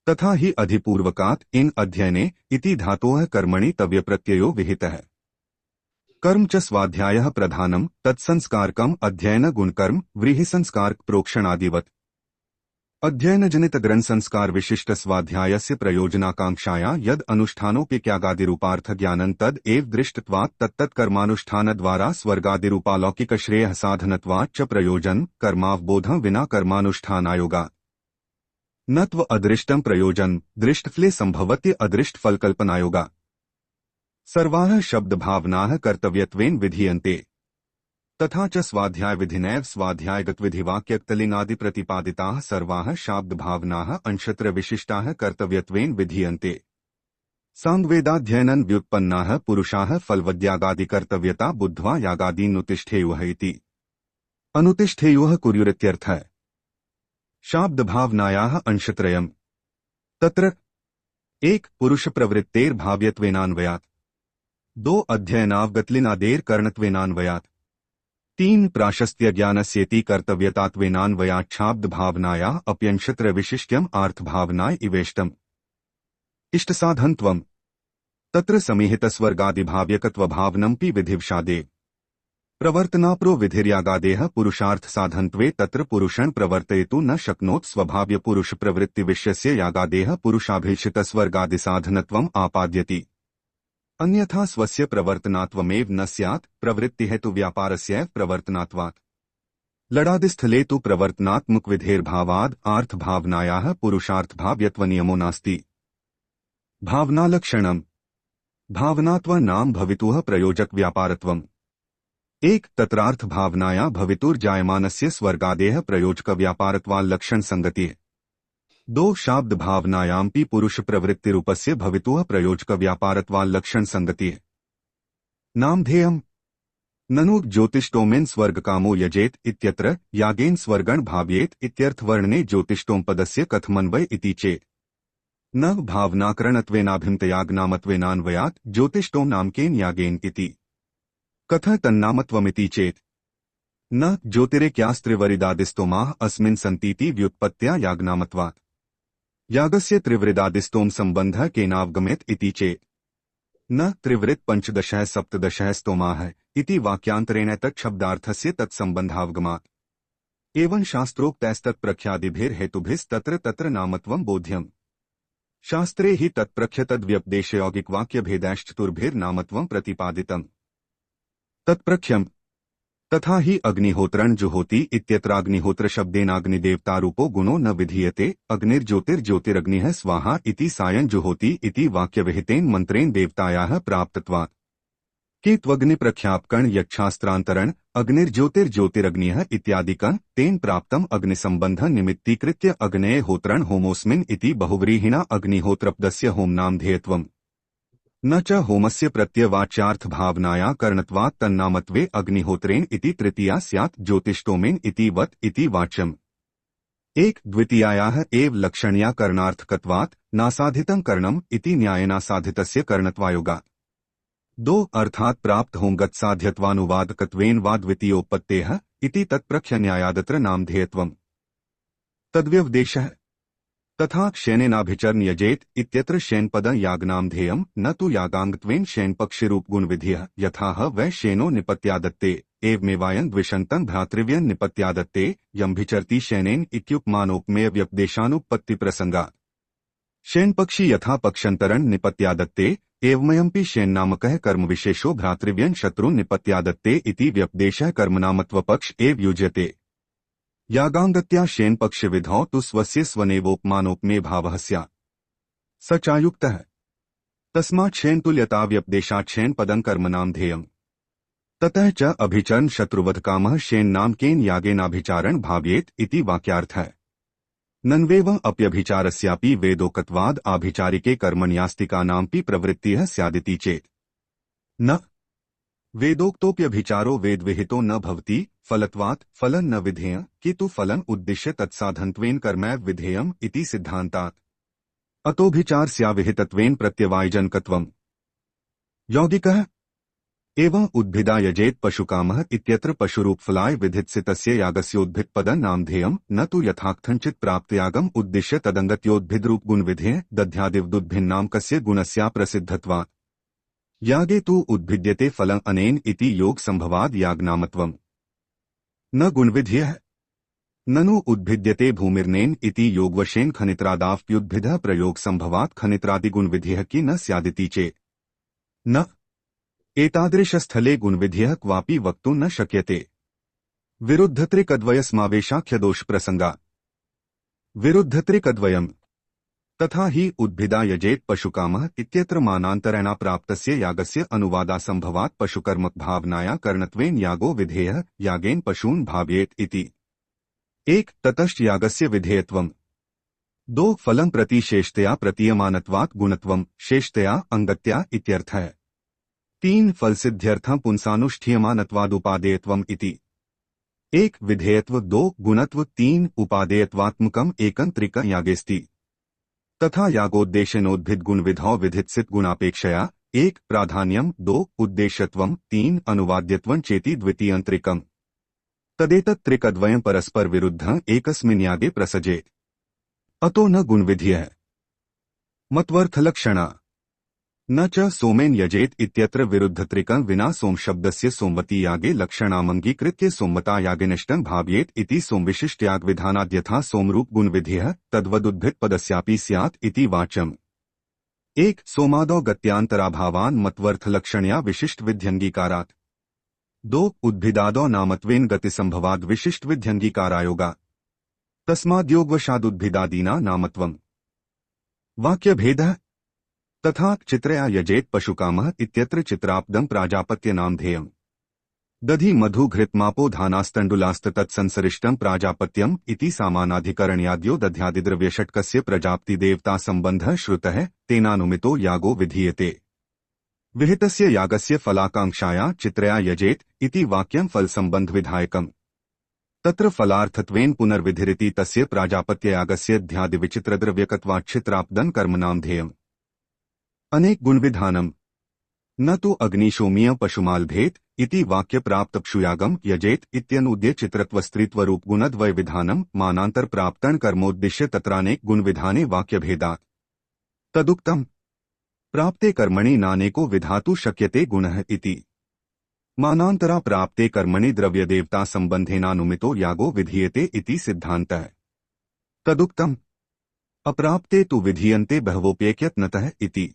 A: तथा हि अधिपूर्वकात् इन अध्ययने इति धातोः कर्मणि तव्यप्रत्ययो विहितः। कर्म च स्वाध्यायः प्रधानम् तत्संस्कारकम् अध्ययन गुणकर्म व्रीहिसंस्कारक प्रोक्षणादिवत्। अध्ययनजनित ग्रन्थसंस्कार विशिष्ट स्वाध्यायस्य प्रयोजनाकांक्षाया यद अनुष्ठानोपेत्यागादिरूपार्थ ज्ञानं तद एव दृष्टत्वात् तत्तत् कर्मानुष्ठानद्वारा स्वर्गादिरूपालौकिक श्रेयः साधनत्वात् च प्रयोजन कर्मावबोधं विना कर्मानुष्ठानायोगात्। न त्व अदृष्टं प्रयोजन दृष्टफले संभवत्य अदृष्ट फलकल्पनायोगात्। सर्वाः शब्द भावनाः कर्तव्यत्वेन विधीयन्ते। तथा च स्वाध्याय विधिनैव स्वाध्यायगतविधिवाक्यक्तलिनादि प्रतिपादिताः सर्वाः शाब्द भावनाः अंशत्र विशिष्टाः कर्तव्यत्वेन विधीयन्ते। सांगवेदाध्ययनं व्युत्पन्नाः पुरुषाः फलवद्यागादि कर्तव्यता बुद्ध्वा यागादीनुतिष्ठेयुः इति। अनुतिष्ठेयुः कुर्युरित्यर्थः। शाब्द भावनायाः अंशत्रयम्। तत्र 1 पुरुष प्रवृत्तेर भाव्यत्वेनान्वयात्। 2 अध्ययनावगतलिनादेर करणत्वेनान्वयात्। 3 प्राशस्त्य ज्ञानस्येति कर्तव्यतात्वेनान्वयात् शाब्द भावनाया अप्यंशत्र विशिष्ट्यम् आर्थ भावनाय इवेष्टम्। इष्टसाधनत्वम् तत्र समीहितस्वर्गादिभाव्यकत्वभावनमपि विधिवशादेव। प्रवर्तनाप्रो विधिर्यागादेः पुरुषार्थ साधनत्वे तत्र पुरुषं प्रवर्तयितुं न शक्नोत्। स्वभाव्य पुरुष प्रवृत्तिविषयस्य यागादेः पुरुषाभीष्टस्वर्गादिसाधनत्वम् आपाद्यति। अन्यथा स्वस्य प्रवर्तनात्वमेव न स्यात्। प्रवृत्तिहेतु व्यापारस्यैव प्रवर्तनात्वात्। लडादिस्थले तु प्रवर्तनात्मकविधेर्भावाद् आर्थ भावनायाः पुरुषार्थभाव्यत्वनियमो नास्ति। भावनालक्षणम् भावनात्व नाम भवितुः प्रयोजक व्यापारत्वम्। 1 तत्रार्थ भावनाया भवितुर्जायमानस्य स्वर्गादेः प्रयोजक व्यापारत्वाल्लक्षण संगतिः। 2 शाब्द भावनायाम्पि पुरुष प्रवृत्तिरूपस्य भवितुः प्रयोजक व्यापारत्वाल्लक्षण संगतिः। नामधेयम् ननु ज्योतिष्टोमेन स्वर्गकामो यजेत इत्यत्र यागेन स्वर्गण भाव्येत इत्यर्थवर्णने ज्योतिष्टोम पदस्य कथमन्वय इति चेत् न भावनाकरणत्वेनाभिमतयागनामत्वेनान्वयात् ज्योतिष्टोम नामकेन यागेन इति। कथ तन्नामत्वमिति चेत् न ज्योतिरेक्यास्त्रिवरिदादिस्तोमाः अस्मिन् सन्तीति व्युत्पत्त्या याज्ञामत्वात् यागस्य त्रिवृदादिस्तोम सम्बन्धः केनावगमेत् इति चेत् न त्रिवृत् पंचदशः सप्तदशः स्तोमाः इति वाक्यान्तरेण तच्छब्दार्थस्य तत्सम्बन्धावगमात् एवं शास्त्रोक्तैस्तत्प्रख्यादिभिर्हेतुभिस्तत्र तत्र नामत्वं बोध्यम् शास्त्रे हि तत्प्रख्यतद्व्यपदेशयौगिकवाक्यभेदैश्चतुर्भिर्नामत्वं प्रतिपादितम् तत्प्रख्यम् तथा हि अग्निहोत्रं जुहोति इत्यत्राग्निहोत्र शब्देनाग्निदेवतारूपो गुणो न विधीयते अग्निर्ज्योतिर्ज्योतिरग्निः स्वाहा इति सायं जुहोति इति वाक्यविहितेन मंत्रेण देवतायाः प्राप्तत्वात् के त्वग्निप्रख्यापकण यच्छास्त्रान्तरण अग्निर्ज्योतिर्ज्योतिरग्निः इत्यादिकं तेन प्राप्तम् अग्निसम्बन्ध निमित्तीकृत्य अग्नेय होत्रण होमोऽस्मिन् इति बहुव्रीहिणा अग्निहोत्रपदस्य होमनामधेयत्वम् न च होमस्य प्रत्ययवाच्यार्थभावनाया करणत्वात् तन्नामत्वे अग्निहोत्रेण इति तृतीया स्यात् ज्योतिष्टोमेन इति वत् इति वाच्यम् एक द्वितीयायाः एव लक्षण्या करणार्थकत्वात् नासाधितं करणम् इति न्यायेनासाधितस्य करणत्वायोगात् दो अर्थात् प्राप्त होमगत साध्यत्वानुवादकत्वेन वा द्वितीयोपत्तेः इति तत्प्रख्यन्यायादत्र नामधेयत्वम् तद्व्यवदेशः तथा शयनेनाभिचरण यजेत इत्यत्र शयनपद यागनामधेयम् न तु यागांगत्वेन शयनपक्षिरूपगुणविधिः यथा ह वै शयनो निपत्यादत्ते एवमेवायं द्विषन्तं भ्रातृव्यं निपत्यादत्ते यम्भिचरति शयनेन इत्युपमानोपमेय व्यपदेशानुपत्तिप्रसंगात् शयनपक्षी यथा पक्षान्तरण निपत्यादत्ते एवमयंपि शयननामकः कर्मविशेषो भ्रातृव्यं शत्रुन् निपत्यादत्ते इति व्यपदेशः कर्मनामत्वपक्ष एव युज्यते यागांगत्या शयनपक्षविधौ तु स्वस्य स्वनेवोपमानोपमेय भावः स्यात् स चायुक्तः तस्मात् शयनतुल्यता व्यपदेशात् शयनपदं कर्मनामधेयम् ततः च अभिचरण शत्रुवधकामः शयननामकेन यागेनाभिचारण भाव्येत इति वाक्यार्थः नन्वेव अप्यभिचारस्यापि वेदोक्तवाद आभिचारिके कर्मण्यास्तिकानामपि प्रवृत्तिः स्यादिति चेत् न वेदोक्तोऽप्यभिचारो वेदविहितो न भवति फलत्वात् फलं न विधेयं किन्तु फलं उद्दिश्य तत्साधनत्वेन कर्मैव विधेयम् इति सिद्धान्तात् अतोभिचारस्याविहितत्वेन प्रत्यवायजनकत्वम् यौगिकः एवं उद्भिदा यजेत पशुकामः इत्यत्र पशुरूपफलाय विधित्सितस्य यागस्योद्भिदपदं नामधेयम् न तु यथाकथञ्चित् प्राप्तयागम् उद्दिश्य तदङ्गत्योद्भिदरूपगुणविधेः दध्यादिवदुद्भिन्नामकस्य गुणस्या प्रसिद्धत्वात् यागे तु उद्भिद्यते फलं अनेन इति योग संभवाद यागनामत्वम् न गुणविध्यः ननु उद्भिद्यते भूमिर्नेन इति योगवशेन खनित्रादाप्युद्भिदः प्रयोग संभवात खनित्रादिगुणविधिः की न स्यादिति चेत् न एतादृशस्थले गुणविधिः क्वापि वक्तुं न शक्यते विरुद्धत्रिकद्वयस्मावेशाख्यदोषप्रसंगात् विरुद्धत्रिकद्वयम् तथा हि उद्भिदा यजेत पशुकामः इत्यत्र मानान्तरेण प्राप्तस्य यागस्य अनुवादासंभवात् पशुकर्मक भावनाया करणत्वेन यागो विधेयः यागेन पशून् भावयेत इति एक ततश्च यागस्य विधेयत्वम् दो फलं प्रति शेषतया प्रतीयमानत्वात् गुणत्वम् शेषतया अंगत्या इत्यर्थः तीन फलसिद्ध्यर्थं पुंसानुष्ठीयमानत्वादुपादेयत्वम् इति एक विधेयत्व दो गुणत्व तीन उपादेयत्वात्मकम् एकं त्रिकं यागेस्ति तथा यागोद्देशेनोद्भिद गुणविधौ विधित्सित गुणापेक्षया एक प्राधान्यम दो उद्देश्यत्वम् तीन अनुवाद्यत्वं चेति द्वितीयंत्रिकम् तदेतत् त्रिकद्वयं परस्पर विरुद्धं एकस्मिन् यागे प्रसजेत् अतो न गुणविधियः मत्वर्थलक्षणा न च सोमेन यजेत इत्यत्र विरुद्धत्रिकं विना सोमशब्दस्य सोमवती यागे लक्षणामंगीकृत्य सोमवता यागेनष्टं भाव्येत इति सोमविशिष्टयागविधानाद्यथा सोमरूप गुणविधियः तद्वदुद्भिदपदस्यापि स्यात् इति वाच्यम् एक सोमादौ गत्यांतराभावान् मत्वर्थलक्षणया विशिष्टविध्यङ्गीकारात् दो उद्भिदादौ नामत्वेन गतिसंभवाद् विशिष्टविध्यङ्गीकारायोगात् तस्माद्योगवशादुद्भिदादीना नामत्वम् वाक्यभेदः तथा चित्रया यजेत पशुकामः इत्यत्र चित्रापदं प्राजापत्यनामधेयम् दधि मधु घृतमापो धानास्तण्डुलास्तत्संसरिष्टं प्राजापत्यम् इति सामानाधिकरण्याद्यो दध्यादिद्रव्यषट्कस्य प्रजाप्तिदेवतासम्बन्धः श्रुतः तेनानुमितो यागो विधीयते विहितस्य यागस्य फलाकांक्षाया चित्रया यजेत इति वाक्यं फलसम्बन्धविधायकम् तत्र फलार्थत्वेन पुनर्विधिरिति तस्य प्राजापत्ययागस्य ध्यादिविचित्रद्रव्यकत्वाच्छित्रापदं कर्मनामधेयम् अनेक गुणविधानम् न तु अग्निशोमीय पशुमालभेत इति वाक्य प्राप्त पशुयागम यजेत इत्यनुद्य चित्रत्वस्त्रीत्वरूप गुणद्वय विधानम मानांतर प्राप्तन कर्मोद्दिश्य तत्रानेक गुण विधाने वाक्य भेदात् तदुक्तम प्राप्ते कर्मणि नानेको विधातु शक्यते गुणः इति मानांतरा प्राप्ते कर्मणि द्रव्यदेवता संबंधेनानुमितो यागो विधीयते इति सिद्धान्तः तदुक्तम अप्राप्ते तु विधीयन्ते बहवोप्येक्यत्नतः इति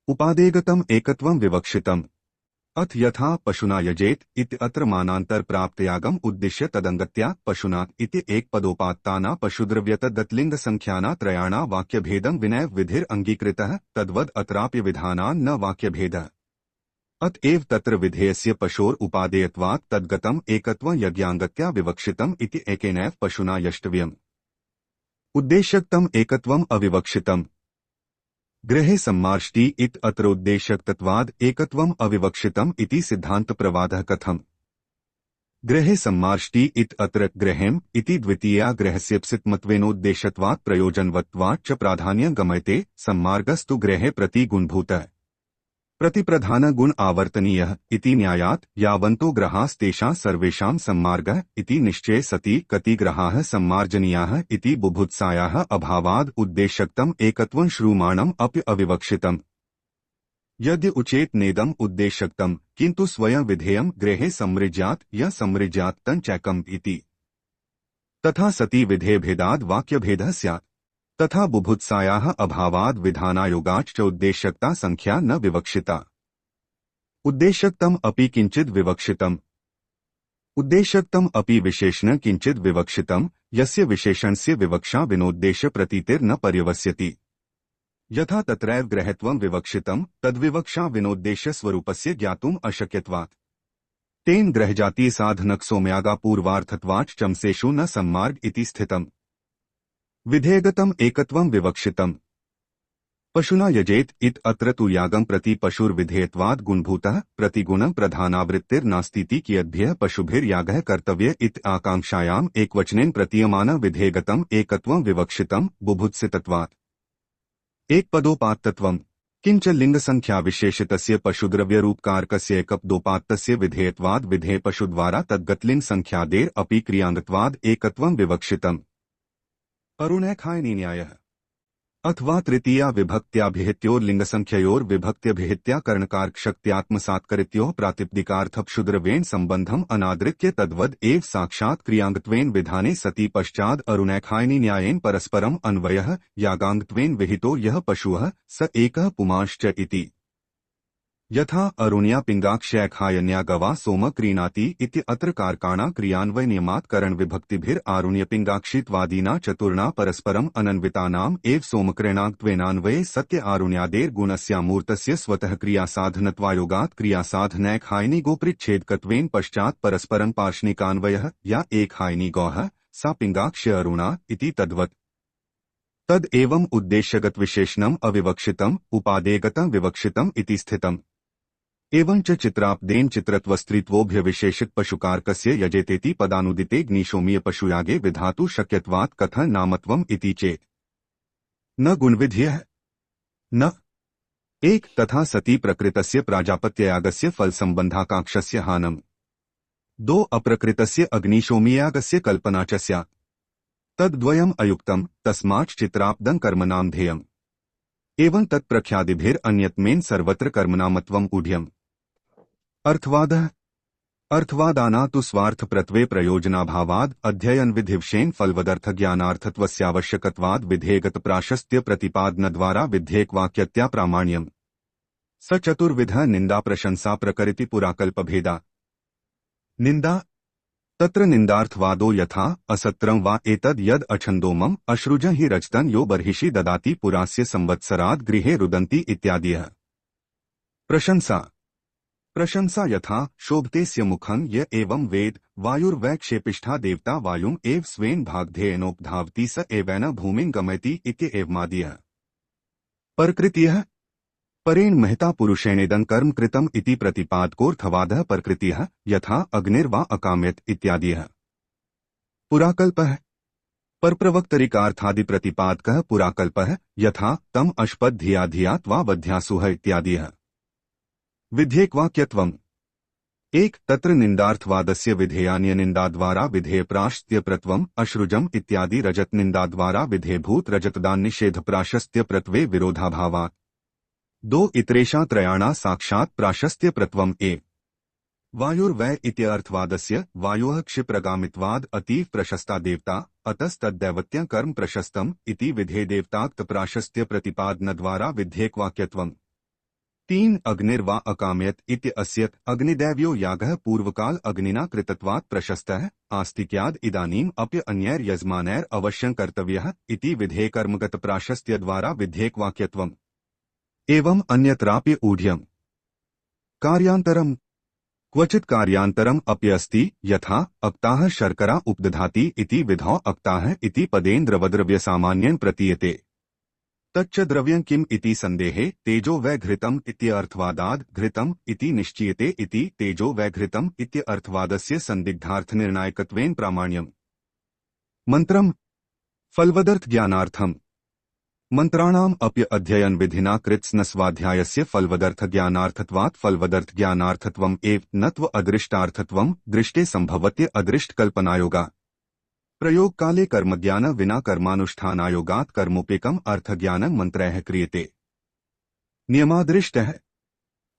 A: उपादेगतम एकत्वं विवक्षितम् अथ यथा पशुना यजेत इति अत्र मानांतर प्राप्तयागम उद्दिश्य तदंगत्या पशुना इति एक पदोपात्ताना पशुद्रव्यत दत्लिंग संख्याना त्रयाणा वाक्यभेदं विनय विधिर अंगीकृतः तद्वद अत्राप्य विधानान् न वाक्यभेदः अतएव तत्र विधेयस्य पशोर उपादेयत्वात् तद्गतम् एकत्वं यज्ञांगत्या विवक्षितम् इति एकेनैव पशुना यष्टव्यम् उद्देश्यक्तम् एकत्वम् अविवक्षितम् गृहे सम्मार्ष्टि इत अत्र उद्देश्यक्तत्वाद् एकत्वम् अविवक्षितम् इति सिद्धांत प्रवादः कथम् गृहे सम्मार्ष्टि इत अत्र गृहेम् इति द्वितीया गृहस्य प्सित्मत्वेनोद्देश्यत्वात् प्रयोजनवत्वात् च प्राधान्यं गमयते सम्मार्गस्तु गृहे प्रति गुणभूतः प्रतिप्रधान गुण आवर्तनीयः इति न्यायात् यावन्तो ग्रहास्तेषां सर्वेषां सम्मार्गः इति निश्चये सति कति ग्रहाः सम्मार्जनीयाः इति बुभुत्सायाः अभावाद् उद्देश्यक्तम् एकत्वं श्रूयमाणम् अपि अविवक्षितम् यद्य उचेत नेदम् उद्देश्यक्तम् किन्तु स्वयं विधेयम् गृहे सम्मृज्यात् य सम्मृज्यात् तञ्चैकम् इति तथा सति विधेयभेदाद् वाक्यभेदः स्यात् तथा बुभुत्सायाः अभावाद् विधानायोगाच्च उद्देश्यक्ता संख्या न विवक्षिता उद्देश्यक्तम् अपि किंचिद् विवक्षितम् उद्देश्यक्तम् अपि विशेषण किंचिद् विवक्षितम् यस्य विशेषणस्य विवक्षा विनोद्देश्य प्रतीतिर्न पर्यवस्यति यथा तत्रैव ग्रहत्वं विवक्षितम् तद्विवक्षा विनोद्देश्य स्वरूपस्य ज्ञातुम् अशक्यत्वात् तेन ग्रहजातीय साधनक सोम्यागा पूर्वार्थत्वाच् चमसेषु न सम्मार्ग इति स्थितम् विधेयगतम् एकत्वं विवक्षितम् पशुना यजेत इत अत्र तु यागं प्रति पशुर्विधेयत्वाद् गुणभूतः प्रतिगुणं प्रधानावृत्तिर्नास्तीति कियद्भ्यः पशुभिर्यागः कर्तव्य इत आकांक्षायाम् एकवचनेन प्रतीयमान विधेयगतम् एकत्वं विवक्षितम् बुभुत्सितत्वात् एकपदोपात्तत्वम् किंच लिंगसंख्या विशेषितस्य पशुद्रव्यरूपकारकस्य एकपदोपात्तस्य विधेयत्वाद् विधेय पशुद्वारा तद्गतलिंग संख्यादेर अपि क्रियाङ्गत्वाद् एकत्वं विवक्षितम् अरुणैखायनी न्यायः अथवा तृतीया विभक्त्याभिहित्योर लिंगसंख्ययोर विभक्त्यभिहित्या कर्णकारकशक्त्यात्मसात्करित्योः प्रातिपदिकार्थपशुद्रव्येन संबंधम् अनादृत्य तद्वद एव साक्षात् क्रियाङ्गत्वेन विधाने सति पश्चाद् अरुणैखायनी न्यायेन परस्परम् अन्वयः यागाङ्गत्वेन विहितो यः पशुः स एकः पुमांश्च इति यथा अरुण्या पिंगाक्षैखायन्या गवा सोम क्रीणाति इति अत्र कारकाणा क्रियान्वय नियमात् करण विभक्तिभिर आरुण्यपिंगाक्षित्वादीना चतुर्णा परस्परम् अनन्वितानाम् एव सोमक्रेणाक्त्वेनान्वये सत्य आरुण्यादेर गुणस्यामूर्तस्य स्वतः क्रियासाधनत्वायोगात् क्रियासाधनैखायनी गोपरिच्छेदकत्वेन पश्चात् परस्परं पार्ष्णिकान्वयः या एकहायनी गौः सा पिंगाक्ष अरुणा इति तद्वत् तद एवं उद्देश्यगत विशेषणम् अविवक्षितम् उपादेयगतं विवक्षितम् इति स्थितम् एवंच चित्रापदेन चित्रत्वस्त्रीत्वोभ्य विशेषित पशुकारकस्य यजेतेति पदानुदिते ग्निशोमीय पशुयागे विधातु शक्यत्वात् कथं नामत्वम् इति चेत् न गुणविधियः न एक तथा सति प्रकृतस्य प्राजापत्ययागस्य फलसंबंधाकांक्षस्य हानम् दो अप्रकृतस्य अग्निशोमीयागस्य कल्पना च स्यात् तद्द्वयम् अयुक्तम् तस्माच् चित्रापदं कर्मनामधेयम् एवं तत्प्रख्यादिभिर अन्यतमेन सर्वत्र कर्मनामत्वम् ऊढ्यम् अर्थवादः अर्थवादाना तु स्वार्थप्रत्वे प्रयोजनाभावाद् अध्ययनविधिविषयेण फलवदर्थज्ञानार्थत्वस्यावश्यकत्वाद् विधेयगत प्राशस्त्य प्रतिपादनद्वारा विधेयकवाक्यत्या प्रामाण्यम् स चतुर्विधः निंदा प्रशंसा प्रकृति पुराकल्पभेदा निंदा तत्र निंदार्थवादो यथा असत्रं वा एतद् यद् अछन्दोमम् अश्रुजं हि रजतं यो बर्हिषि ददाति पुरास्य संवत्सराद् गृहे रुदन्ति इत्यादयः प्रशंसा प्रशंसा यथा शोभतेस्य मुखं य एवं वेद वायुर्वै क्षेपिष्ठा देवता वायुम् एव स्वेन भागधेयनोपधावति स एवेन भूमिं गमयति इत्येवमादयः परकृतियः परेण महता पुरुषेणेदं कर्म कृतम् इति प्रतिपादकोऽर्थवादः परकृतियः यथा अग्निर्वा अकाम्यत् इत्यादयः पुराकल्पः परप्रवक्तरिकार्थादिप्रतिपादकः पुराकल्पः यथा तम अश्पद् धिया धिया त्वा बध्यासुः इत्यादयः विधेयकवाक्यत्वम् एक तत्र निंदार्थवादस्य विधेयान्यनिंदाद्वारा विधेयप्राशस्त्यप्रत्वम् अश्रुजम् इत्यादि रजतनिंदाद्वारा विधेयभूत रजतदान निषेध प्राशस्त्यप्रत्वे विरोधाभावात्। दो इतरेषा त्रयाणा साक्षात् प्राशस्त्यप्रत्वम् ए वायुर्वै इत्यर्थवादस्य वायोः क्षिप्रगामित्वाद् अतीव प्रशस्ता देवता अतस्तद्दैवत्यं कर्म प्रशस्तम् इति विधेयदेवताक्त प्राशस्त्यप्रतिपादनद्वारा विधेयकवाक्यत्वम्। तीन अग्निर्वा अकामयत इति अस्यत् अग्निदैव्यो यागः पूर्वकाल अग्निना कृतत्वात् प्रशस्तः आस्तिक्याद् इदानीम् अप्य अन्यैर् यजमानैर् अवश्यं कर्तव्यः इति विधेयकर्मगत प्राशस्त्यद्वारा विधेयकवाक्यत्वम्। एवम् अन्यत्राप्य ऊढ्यम् कार्यान्तरम् क्वचित् कार्यान्तरम् अप्यस्ति यथा अक्ताः शर्करा उपदधाति इति विधौ अक्ताः इति पदेन्द्रवद्रव्यसामान्येन प्रतीयते। तच्च द्रव्यं किम् इति संदेहे तेजो वै घृतम् इत्यर्थवादाद् घृतम् इति निश्चीयते इति तेजो वै घृतम् इत्यर्थवादस्य संदिग्धार्थनिर्णायकत्वेन प्रामाण्यम्। मन्त्रम् फलवदर्थ ज्ञानार्थम् मंत्राणाम् अप्य अध्ययन विधिना कृत्स्नस्वाध्यायस्य फलवदर्थ ज्ञानार्थत्वात् फलवदर्थ ज्ञानार्थत्वम् एव नत्व अदृष्टार्थत्वम् दृष्टे संभवत्य अदृष्ट कल्पनायोगा प्रयोग काले कर्मज्ञान विना कर्मानुष्ठानायोगात् कर्मोपेकम् अर्थज्ञानं मंत्रैः क्रियते। नियमादृष्टः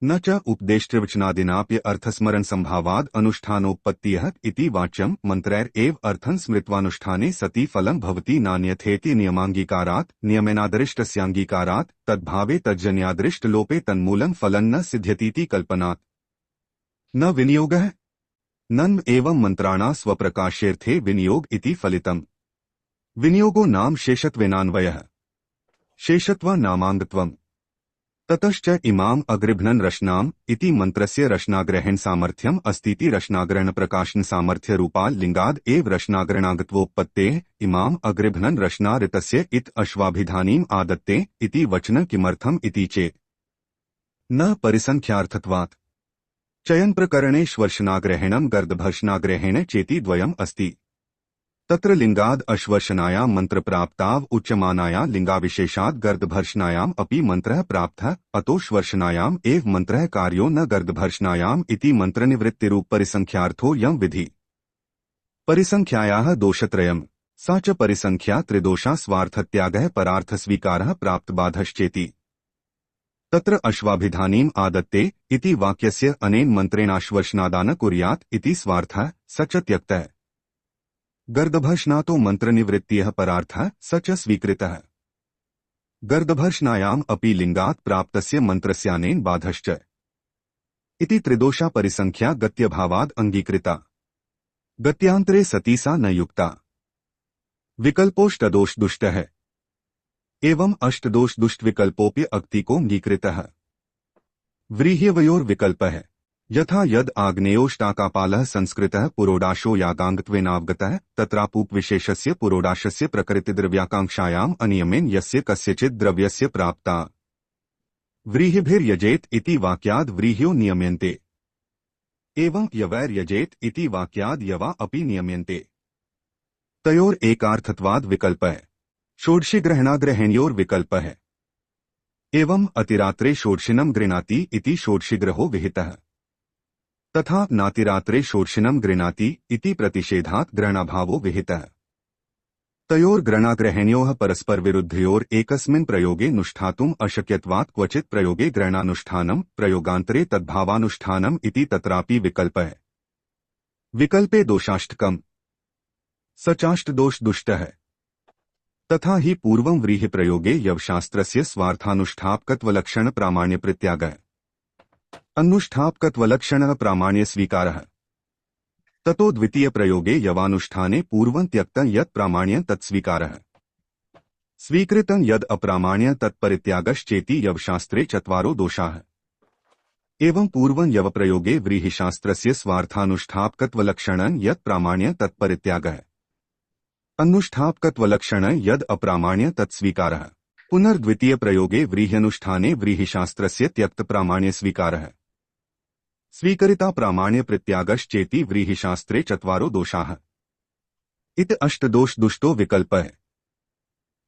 A: न च उपदेष्टृवचनादिनाप्य अर्थस्मरण संभावाद् अनुष्ठानोत्पत्तिः इति वाच्यं मंत्रैर् एव अर्थं स्मृत्वानुष्ठाने सति फलं भवति नान्यथेति नियमांगीकारात् नियमेनादृष्टस्याङ्गीकारात् तद्भावे तज्जन्यादृष्टलोपे तन्मूलं फलं न सिद्ध्यतीति कल्पनात्। न विनियोगः नन् एवं मंत्राणा स्वप्रकाशेऽर्थे विनियोग इति फलितम्। विनियोगो नाम शेषत्वेनान्वयः शेषत्व नामांगत्वम्। ततश्च इमाम् अग्रिभ्नन् रश्नाम् इति मंत्रस्य रश्नाग्रहण सामर्थ्यम् अस्तीति रश्नाग्रहण प्रकाशन सामर्थ्य रूपा लिंगाद् एव रश्नाग्रहणागत्वोत्पत्तेः इमाम् अग्रिभ्नन् रश्ना ऋतस्य इत अश्वाभिधानीम् आदत्ते इति वचन किमर्थम् इति चेत् न परिसंख्यार्थत्वात्। चयन प्रकरणे श्वर्षणाग्रहणं गर्दभर्षणाग्रहेण चेति द्वयम् अस्ति। तत्र लिंगाद् अश्वर्षणायां मंत्रप्राप्ताव उच्यमानाया लिंगाविशेषाद् गर्दभर्षणायाम् अपि मंत्रः प्राप्तः अतो श्वर्षणायाम् एव मंत्रः कार्यो न गर्दभर्षणायाम् इति मंत्रनिवृत्तिरूप परिसंख्यार्थो यं विधि। परिसंख्यायाः दोषत्रयम् सा च परिसंख्या त्रिदोषा स्वार्थत्यागः परार्थस्वीकारः प्राप्तबाधश्चेति। तत्र अश्वाभिधानीम् आदत्ते इति वाक्यस्य अनेन मन्त्रेणाश्वर्षणादान कुर्यात् इति स्वार्थः स च त्यक्तः। गर्दभर्षणातो मन्त्रनिवृत्तिः परार्थः स च स्वीकृतः। गर्दभर्षणायाम् अपि लिंगात् प्राप्तस्य मन्त्रस्यानेन बाधश्च इति त्रिदोषा परिसंख्या गत्यभावाद् अंगीकृता। गत्यांतरे सती सा न युक्ता। विकल्पोष्टदोष दुष्टः एवं अष्टदोष दुष्ट विकल्पोऽपि अक्तिकोऽङ्गीकृतः। व्रीह्यवयोर्विकल्पः यथा यद आग्नेयोष्टाकापालः संस्कृतः पुरोडाशो यागाङ्गत्वेनावगतः तत्रापूपविशेषस्य पुरोडाशस्य प्रकृतिद्रव्याकाङ्क्षायाम् अनियमेन यस्य कस्यचित् द्रव्यस्य प्राप्ता व्रीहिभिर्यजेत इति वाक्याद् व्रीह्यो नियम्यन्ते। एवं यवैर्यजेत इति वाक्याद् यवा अपि नियम्यन्ते। तयोर एकार्थत्वाद् विकल्पः षोडशीग्रहणाग्रहेण्योर विकल्पः। एवं अतिरात्रे षोडशिनं गृह्णाति इति षोडशीग्रहो विहितः। तथा नातिरात्रे षोडशिनं गृह्णाति इति प्रतिषेधात् ग्रहणाभावो विहितः। तयोर ग्रहणाग्रहेण्योः परस्पर विरुद्धयोर एकस्मिन् प्रयोगे नुष्ठातुम् अशक्यत्वात् क्वचित् प्रयोगे ग्रहणानुष्ठानं प्रयोगान्तरे तद्भावानुष्ठानम् इति तत्रापि विकल्पः। विकल्पे दोषाष्टकम् सचाष्टदोष दुष्टः। तथा हि पूर्वं व्रीहि प्रयोगे यवशास्त्रस्य स्वार्थानुष्ठापकत्वलक्षण प्रामाण्य प्रत्यागः अनुष्ठापकत्वलक्षण प्रामाण्य स्वीकारः। ततो द्वितीय प्रयोगे यवानुष्ठाने पूर्वं त्यक्तं यत् प्रामाण्य तत्स्वीकारः। स्वीकृतं यद् अप्रामाण्य तत्परित्यागश्चेति यवशास्त्रे चत्वारो दोषाः। एवं पूर्वं यवप्रयोगे व्रीहिशास्त्रस्य स्वार्थानुष्ठापकत्वलक्षणं यत् प्रामाण्य तत्परित्यागः अनुष्ठापकत्वलक्षण यद अप्रामाण्य तत्स्वीकारः। पुनर्द्वितीय प्रयोगे व्रीह्यनुष्ठाने व्रीहिशास्त्रस्य त्यक्त प्रामाण्य स्वीकारः। स्वीकरिता प्रामाण्य प्रत्यागश्चेति व्रीहिशास्त्रे चत्वारो दोषाः। इत अष्टदोष दुष्टो विकल्पः।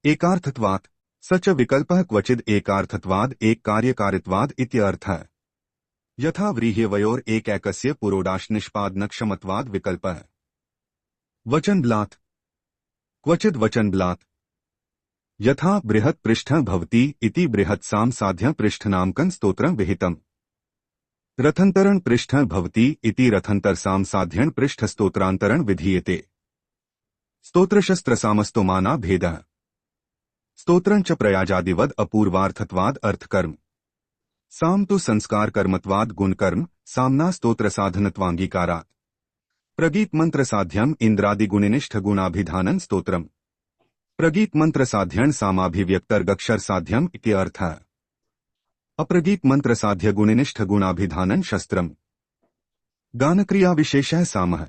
A: एकार्थत्वात् स च विकल्पः क्वचिद् एकार्थत्वाद् एक कार्यकारित्वाद् इत्यर्थः। यथा व्रीह्यवयोर एकैकस्य पुरोडाशनिष्पादनक्षमत्वाद् विकल्पः। वचनबलात् क्वचिद् वचनबलात् यथा बृहत् पृष्ठः भवति इति बृहत्साम साध्य पृष्ठनामकं स्तोत्रं विहितम्। रथंतरण पृष्ठः भवति इति रथंतरसाम साध्यं पृष्ठस्तोत्रांतरण विधीयते। स्तोत्रशस्त्रसामस्तोमाना भेदः। स्तोत्रं च प्रयाजादिवद अपूर्वार्थत्वाद अर्थकर्म। साम तु संस्कार कर्मत्वाद गुणकर्म सामना स्तोत्र साधनत्वांगीकारात्। प्रगीत मंत्र साध्यम इंद्रादिगुणिनिष्ठ गुणाभिधानं स्तोत्रम। प्रगीत मंत्र साध्यन सामाभिव्यक्तर्गक्षर साध्यम इति अर्थः। अप्रगीत मंत्र साध्य गुणिनिष्ठ गुणाभिधानं शस्त्रम। गानक्रिया विशेषः सामः।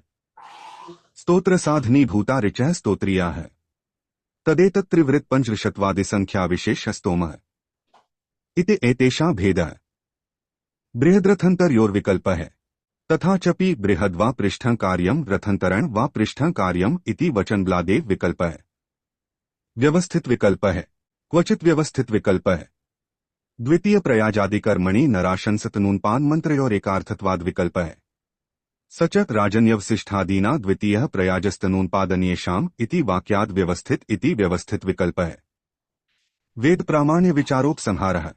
A: स्तोत्र साधनी भूता ऋचः स्तोत्रियाः। तदेतत्त्रिवृत्त पंचशतवादि संख्या विशेष स्तोमः इति एतेषां भेदः। बृहद्रथंतरयोर विकल्पः। तथा चपि बृहद् वा पृष्ठं कार्यं रथंतरण वा पृष्ठं कार्यम इति वचनबलादेव विकल्पः। व्यवस्थित विकल्पः। क्वचित् व्यवस्थित विकल्पः। द्वितीय प्रयाजादिकर्मणि नराशंसतनूनपान मंत्रयोरेकार्थत्वाद विकल्पः। सच राजन्यवसिष्ठादीना द्वितीयः प्रयाजस्तनूनपादनीयेषाम् इति वाक्याद् व्यवस्थित इति व्यवस्थित विकल्पः। वेद प्रामाण्य विचारोपसंहारः।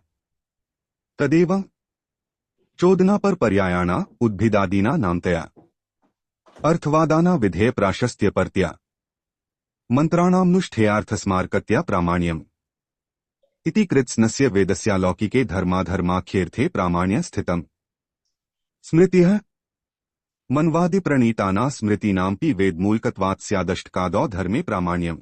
A: तदेव चोदना पर पर्यायाणा उद्भिदादीना नामतया अर्थवादाना विधेय प्राशस्त्य परत्या मंत्राणामनुष्ठेयार्थस्मारकत्या प्रामाण्यम् इति कृत्स्नस्य वेदस्यालौकिके धर्माधर्माख्येऽर्थे प्रामाण्य स्थितम्। स्मृतिः मन्वादिप्रणीताना स्मृतीनामपि वेदमूलकत्वात् स्यादष्टकादौ धर्मे प्रामाण्यम्।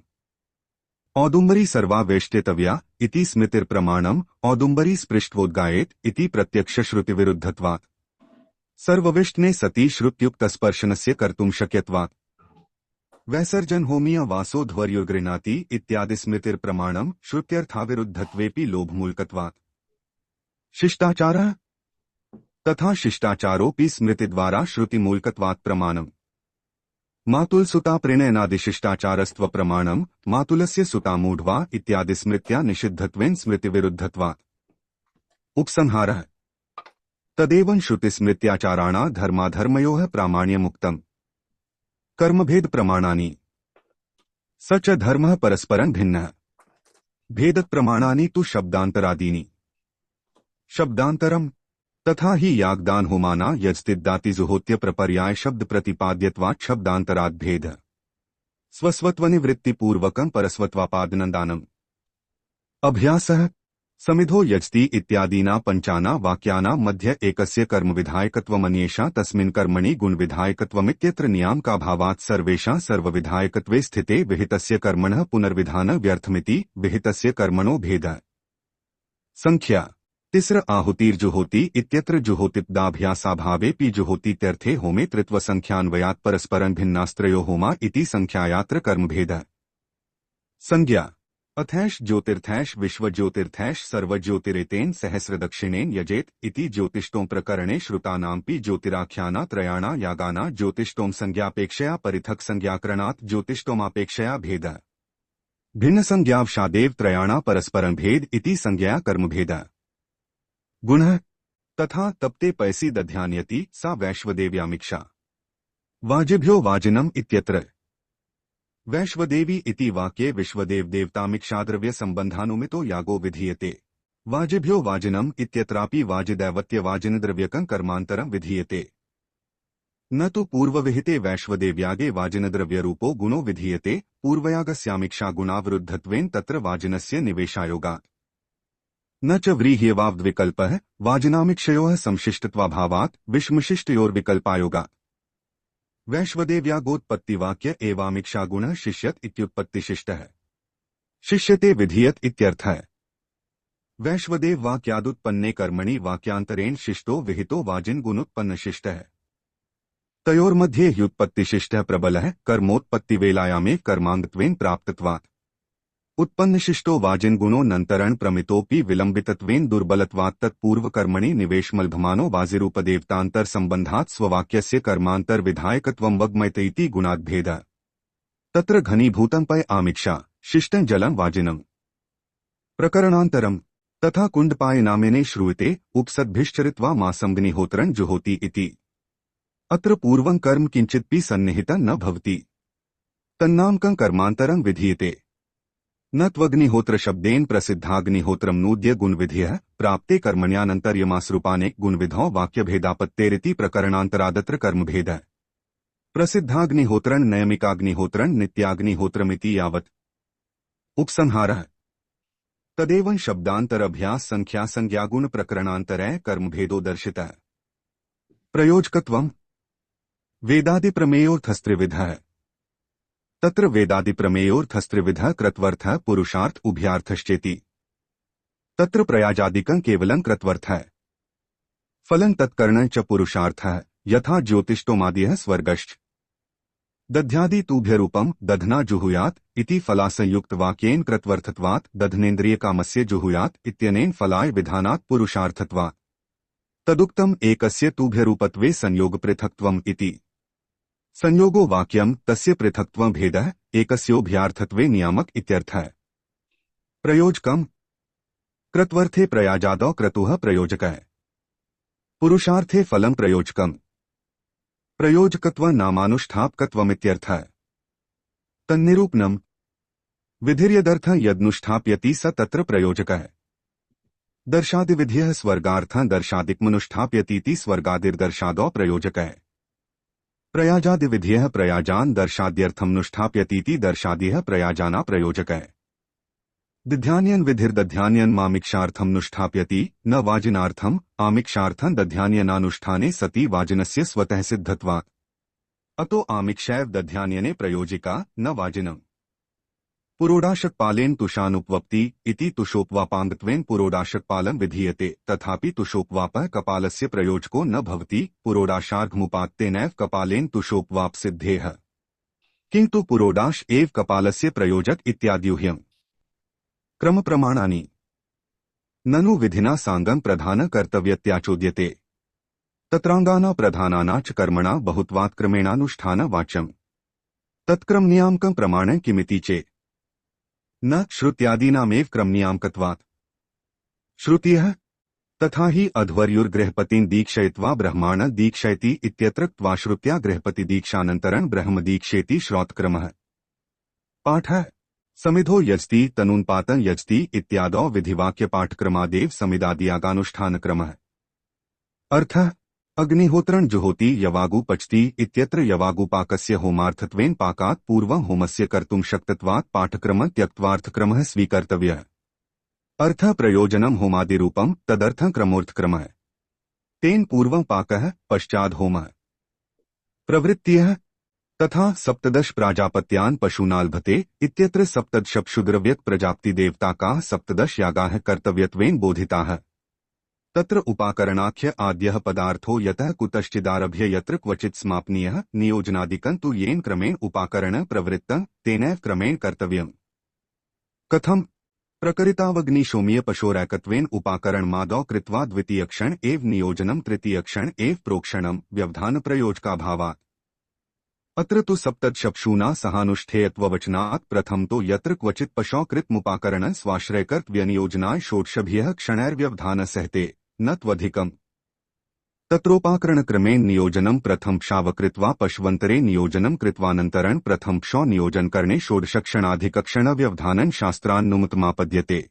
A: औदुम्बरी सर्वा वेष्टितव्या इति स्मृतिर्प्रमाणम् औदुम्बरी स्पृष्ट्वोद्गायेत इति प्रत्यक्षश्रुतिविरुद्धत्वात्। सर्वविष्टने सति श्रुत्युक्तस्पर्शनस्य कर्तुं शक्यत्वात्। वैसर्जन होमीय वासोध्वर्यो गृह्णाति इत्यादि स्मृतिर्प्रमाणम् श्रुत्यर्थाविरुद्धत्वेऽपि लोभमूलकत्वात्। शिष्टाचारः तथा शिष्टाचारोऽपि स्मृतिद्वारा श्रुतिमूलकत्वात् प्रमाणम्। मातुल सुता प्रणयनादिशिष्टाचारस्त्व प्रमाणम् मातुलस्य सुता मूढवा इत्यादि स्मृत्या निषिद्धत्वेन स्मृतिविरुद्धत्वात्। उपसंहारः तदेवं श्रुतिस्मृत्याचाराणा धर्माधर्मयोः प्रामाण्यमुक्तम्। कर्मभेद प्रमाणानि स च धर्मः परस्परं भिन्नः। भेदत प्रमाणानि तु शब्दान्तरादीनि। शब्दान्तरम् तथा ही यागदान होमाना यजतिदातिजुहोत्य प्रपर्याय शब्द प्रतिपाद्यत्वात् शब्दान्तराद् भेदः। स्वस्वत्वनिवृत्तिपूर्वकं परस्वत्वापादनदानम्। अभ्यासः समिधो यजति इत्यादीना पंचाना वाक्यानां मध्य एकस्य कर्मविधायकत्वमन्येषां तस्मिन् कर्मणि गुणविधायकत्वमित्यत्र नियामकाभावात् सर्वेषां सर्वविधायकत्वे स्थिते विहितस्य कर्मणः पुनर्विधान व्यर्थमिति विहितस्य कर्मणो भेदः। संख्या तिस्र आहुतिर्जुहोति इत्यत्र जुहोतिदाभ्यासाभावेऽपि जुहोतीत्यर्थे होमे त्रित्वसंख्यान्वयात् परस्परं भिन्नास्त्रयो होमा इति संख्यायात्र कर्मभेदः। संज्ञा अथैष ज्योतिर्थैष विश्वज्योतिर्थैष सर्वज्योतिरेतेन सहस्रदक्षिणेन यजेत इति ज्योतिष्टों प्रकरणे श्रुतानांपि ज्योतिराख्याना त्रयाणा यागाना ज्योतिष्टों संज्ञापेक्षया परिथक संज्ञाकरणात् ज्योतिष्टोमापेक्षया भेदः। भिन्न संज्ञावशादेव त्रयाणा परस्परं भेद इति संज्ञया कर्मभेदः। गुणः तथा तप्ते पयसि दध्यान्यति सा वैश्वदेव्यामीक्षा। वाजिभ्यो वाजिनम् इत्यत्र वैश्वदेवी इति वाक्ये विश्वदेव देवतामीक्षाद्रव्य संबंधानुमितो यागो विधीयते। वाजिभ्यो वाजिनम् इत्यत्रापि वाजिदैवत्यवाजिनद्रव्यकं कर्मान्तरं विधीयते। न तु पूर्वविहिते वैश्वदेव्यागे वाजिनद्रव्यरूपो गुणो विधीयते। पूर्वयागस्यामीक्षा गुणाविरुद्धत्वेन तत्र वाजिनस्य निवेशायोगात्। न च व्रीह्यवावद्विकल्पः वाजिनामीक्षयोः संशिष्टत्वाभावात् विषमशिष्टयोर्विकल्पायोगात्। वैश्वदेव्यागोत्पत्तिवाक्य एवामीक्षा गुणः शिष्यत इत्युत्पत्तिशिष्टः। शिष्यते विधीयत इत्यर्थः। वैश्वदेव वाक्यादुत्पन्ने कर्मणि वाक्यांतरेण शिष्टो विहितो वाजिन गुणोत्पन्नशिष्टः। तयोर्मध्ये ह्युत्पत्तिशिष्टः प्रबलः कर्मोत्पत्तिवेलायामे कर्माङ्गत्वेन प्राप्तत्वात्। उत्पन्नशिष्टो वाजिन गुणो नन्तरण प्रमितोऽपि विलम्बितत्वेन दुर्बलत्वात् तत्पूर्वकर्मणि निवेशमलभमानो वाजिरूपदेवतान्तर संबंधात् स्ववाक्यस्य कर्मान्तर विधायकत्वं वग्मयते इति गुणाद्भेदः। तत्र घनीभूतं पय आमीक्षा शिष्टं जलं वाजिनम्। प्रकरणान्तरम् तथा कुंडपायनामेने श्रूयते उपसद्भिश्चरित्वा मासमग्निहोत्रं जुहोति इति। अत्र पूर्वं कर्म किंचिदपि सन्निहितं न भवति, तन्नामकं कर्मान्तरं विधीयते। न त्वग्निहोत्र शब्देन प्रसिद्धाग्निहोत्रम नूद्य गुणविधियः प्राप्ते कर्मण्यानन्तर्यमासरूपानेक गुणविधौ वाक्यभेदापत्तेरिति प्रकरणान्तरादत्र कर्मभेदः। प्रसिद्धाग्निहोत्रं नैमिकाग्निहोत्रं नित्याग्निहोत्रमिति यावत्। उपसंहारः तदेवं शब्दान्तरभ्यास संख्या संज्ञागुण प्रकरणान्तरे कर्मभेदो दर्शितः। प्रयोजकत्वम् वेदादिप्रमेयोऽर्थस्त्रिविधः। तत्र वेदादिप्रमेयोऽर्थस्त्रिविधः कृत्वर्थः पुरुषार्थ उभयार्थश्चेति। तत्र प्रयाजादिकं केवलं कृत्वर्थः। फलं तत्कर्णं च पुरुषार्थः यथा ज्योतिष्टोमादिः स्वर्गश्च। दध्यादि तुभ्यरूपं दधना जुहुयात् इति फलासंयुक्तवाक्येन कृत्वर्थत्वात् दधनेन्द्रियकामस्य जुहुयात् इत्यनेन फलाय विधानात् पुरुषार्थत्वात्। तदुक्तम् एकस्य तुभ्यरूपत्वे संयोगपृथक्त्वम् इति। संयोगो वाक्यं तस्य पृथक्त्वं भेदः एकस्योभयार्थत्वे नियामक इत्यर्थः। प्रयोजकम् कृत्वर्थे प्रयाजादौ क्रतुः प्रयोजकः। पुरुषार्थे फलं प्रयोजकम्। प्रयोजकत्व नामानुष्ठापकत्वमित्यर्थः। तन्निरूपणम् विधिर्यदर्थं यदनुष्ठाप्यति स तत्र प्रयोजकः। दर्शादिविधियः स्वर्गार्थं दर्शादिकमनुष्ठाप्यतीति स्वर्गादिर्दर्शादौ प्रयोजकः। प्रयाजादिविधियः प्रयाजान् दर्शाद्यर्थमनुष्ठाप्यतीति दर्शादिः प्रयाजाना प्रयोजकः। दध्यान्यन विधिर्दध्यान्यन मामिक्षार्थं नुष्ठाप्यति न वाजिनार्थम् आमिक्षार्थं दध्यान्यनानुष्ठाने सति वाजिनस्य स्वतः सिद्धत्वात्। अतो आमिक्षैव दध्यान्यने प्रयोजिका न वाजिनम्। पुरोडाशकपालेन तुषानुपवप्ति इति तुषोपवापाङ्गत्वेन पुरोडाशकपालं विधीयते, तथापि तुषोपवापः कपालस्य प्रयोजको न भवति। पुरोडाशार्घमुपात्तेनैव कपालेन तुषोपवाप सिद्धेः, किन्तु पुरोडाश एव कपालस्य प्रयोजक इत्याद्यूह्यम्। क्रम प्रमाणानि ननु विधिना सांगं प्रधान कर्तव्यत्याचोद्यते। तत्रांगाना प्रधानाना च कर्मणा बहुत्वात् क्रमेणानुष्ठान वाच्यम्। तत्क्रम नियामकं प्रमाणं किमिति चेत् न श्रुत्यादीनामेव क्रमनियामकत्वात्। श्रुतियः तथा हि अध्वर्युर्गृहपतिं दीक्षयित्वा ब्रह्माण दीक्षयति इत्यत्र त्वाश्रुत्या गृहपति दीक्षानन्तरं ब्रह्म दीक्षेति श्रौतक्रमः। पाठः समिधो यजति तनुन्पातं यजति इत्यादौ विधिवाक्यपाठक्रमादेव समिदादियागानुष्ठानक्रमः। अर्थः अग्निहोत्रं जुहोति यवागु पचति इत्यत्र यवागुपाकस्य होमार्थत्वेन पाकात् पूर्वं होमस्य कर्तुं शक्तत्वात् पाठक्रमः त्यक्त्वार्थक्रमः स्वीकर्तव्यः। अर्थः प्रयोजनं होमादिरूपं तदर्थं क्रमोर्थक्रमः। तेन पूर्वं पाकः पश्चाद् होमः। प्रवृत्तियः तथा सप्तदश प्राजापत्यान् पशूनाल्भते इत्यत्र सप्तदशप्शुद्रव्यक् प्रजाप्तिदेवताकाः सप्तदश यागाः कर्तव्यत्वेन बोधिताः। तत्र उपाकरणाख्य आद्यः पदार्थो यतः कुतश्चिदारभ्य यत्र क्वचित् समापनीयः नियोजनादिकं तु येन क्रमेण उपाकरणः प्रवृत्तः तेनैव क्रमेण कर्तव्यम्। कथम् प्रकरितावग्निशोमीयपशोरैकत्वेन उपाकरणमादौ कृत्वा द्वितीयक्षण एव नियोजनं तृतीयक्षण एव प्रोक्षणं व्यवधानप्रयोजकाभावात्। अत्र तु सप्तदशप्शूना सहानुष्ठेयत्ववचनात् प्रथमतो यत्र क्वचित् पशौ कृतमुपाकरणं स्वाश्रयकर्तव्यनियोजनाय षोडशभ्यः क्षणैर्व्यवधानसहिते न त्वधिकम्। तत्रोपाकरणक्रमेण नियोजनं प्रथम क्षावकृत्वा पशवन्तरे नियोजनं कृत्वानन्तरं प्रथम क्षौ नियोजनकरणे षोडशक्षणाधिकक्षणव्यवधानं शास्त्रान्नुमतमापद्यते।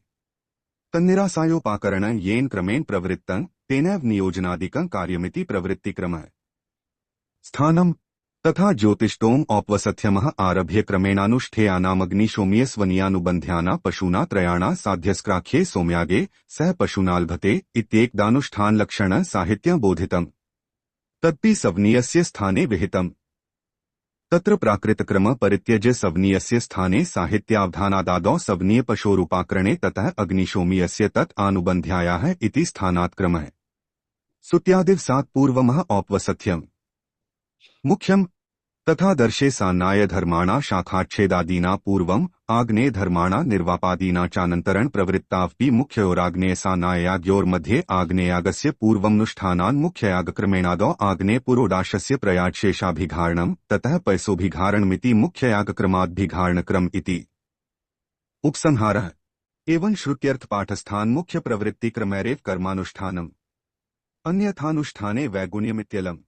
A: तन्निरासायोपाकरणं येन क्रमेण प्रवृत्तं तेनैव नियोजनादिकं कार्यमिति प्रवृत्तिक्रमः। स्थानम् तथा ज्योतिष्टोम औपवसत्यमः आरभ्य क्रमेणानुष्ठेयानामग्निशोमीयस्वनीयानुबन्ध्याना पशूना त्रयाणा साध्यस्क्राख्ये सोम्यागे सह पशूनाल्भते इत्येकदानुष्ठानलक्षणं साहित्यं बोधितम्। तदपि सवनीयस्य स्थाने विहितम्। तत्र प्राकृतक्रम परित्यज्य सवनीयस्य स्थाने साहित्यावधानादादौ सवनीयपशोरुपाकरणे ततः अग्निशोमीयस्य तत् आनुबन्ध्यायाः इति स्थानात्क्रमः। सुत्यादिवसात् पूर्वमः औपवसत्यम् मुख्यम् तथा दर्शे सान्नाय धर्माणा शाखाच्छेदादीना पूर्वम् आग्नेय धर्माणा निर्वापादीना चानन्तरं प्रवृत्तावपि मुख्ययोराग्नेय सान्नाययाग्योर्मध्ये आग्नेयागस्य पूर्वमनुष्ठानान् मुख्ययागक्रमेणादौ आग्नेय पुरोडाशस्य प्रयागशेषाभिघारणं ततः पैसोभिघारणमिति मुख्ययागक्रमाद्भिघारणक्रम इति। उपसंहारः एवं श्रुत्यर्थ पाठस्थान मुख्य प्रवृत्ति क्रमैरेव कर्मानुष्ठानम अन्यथानुष्ठाने वैगुण्यमित्यलम्।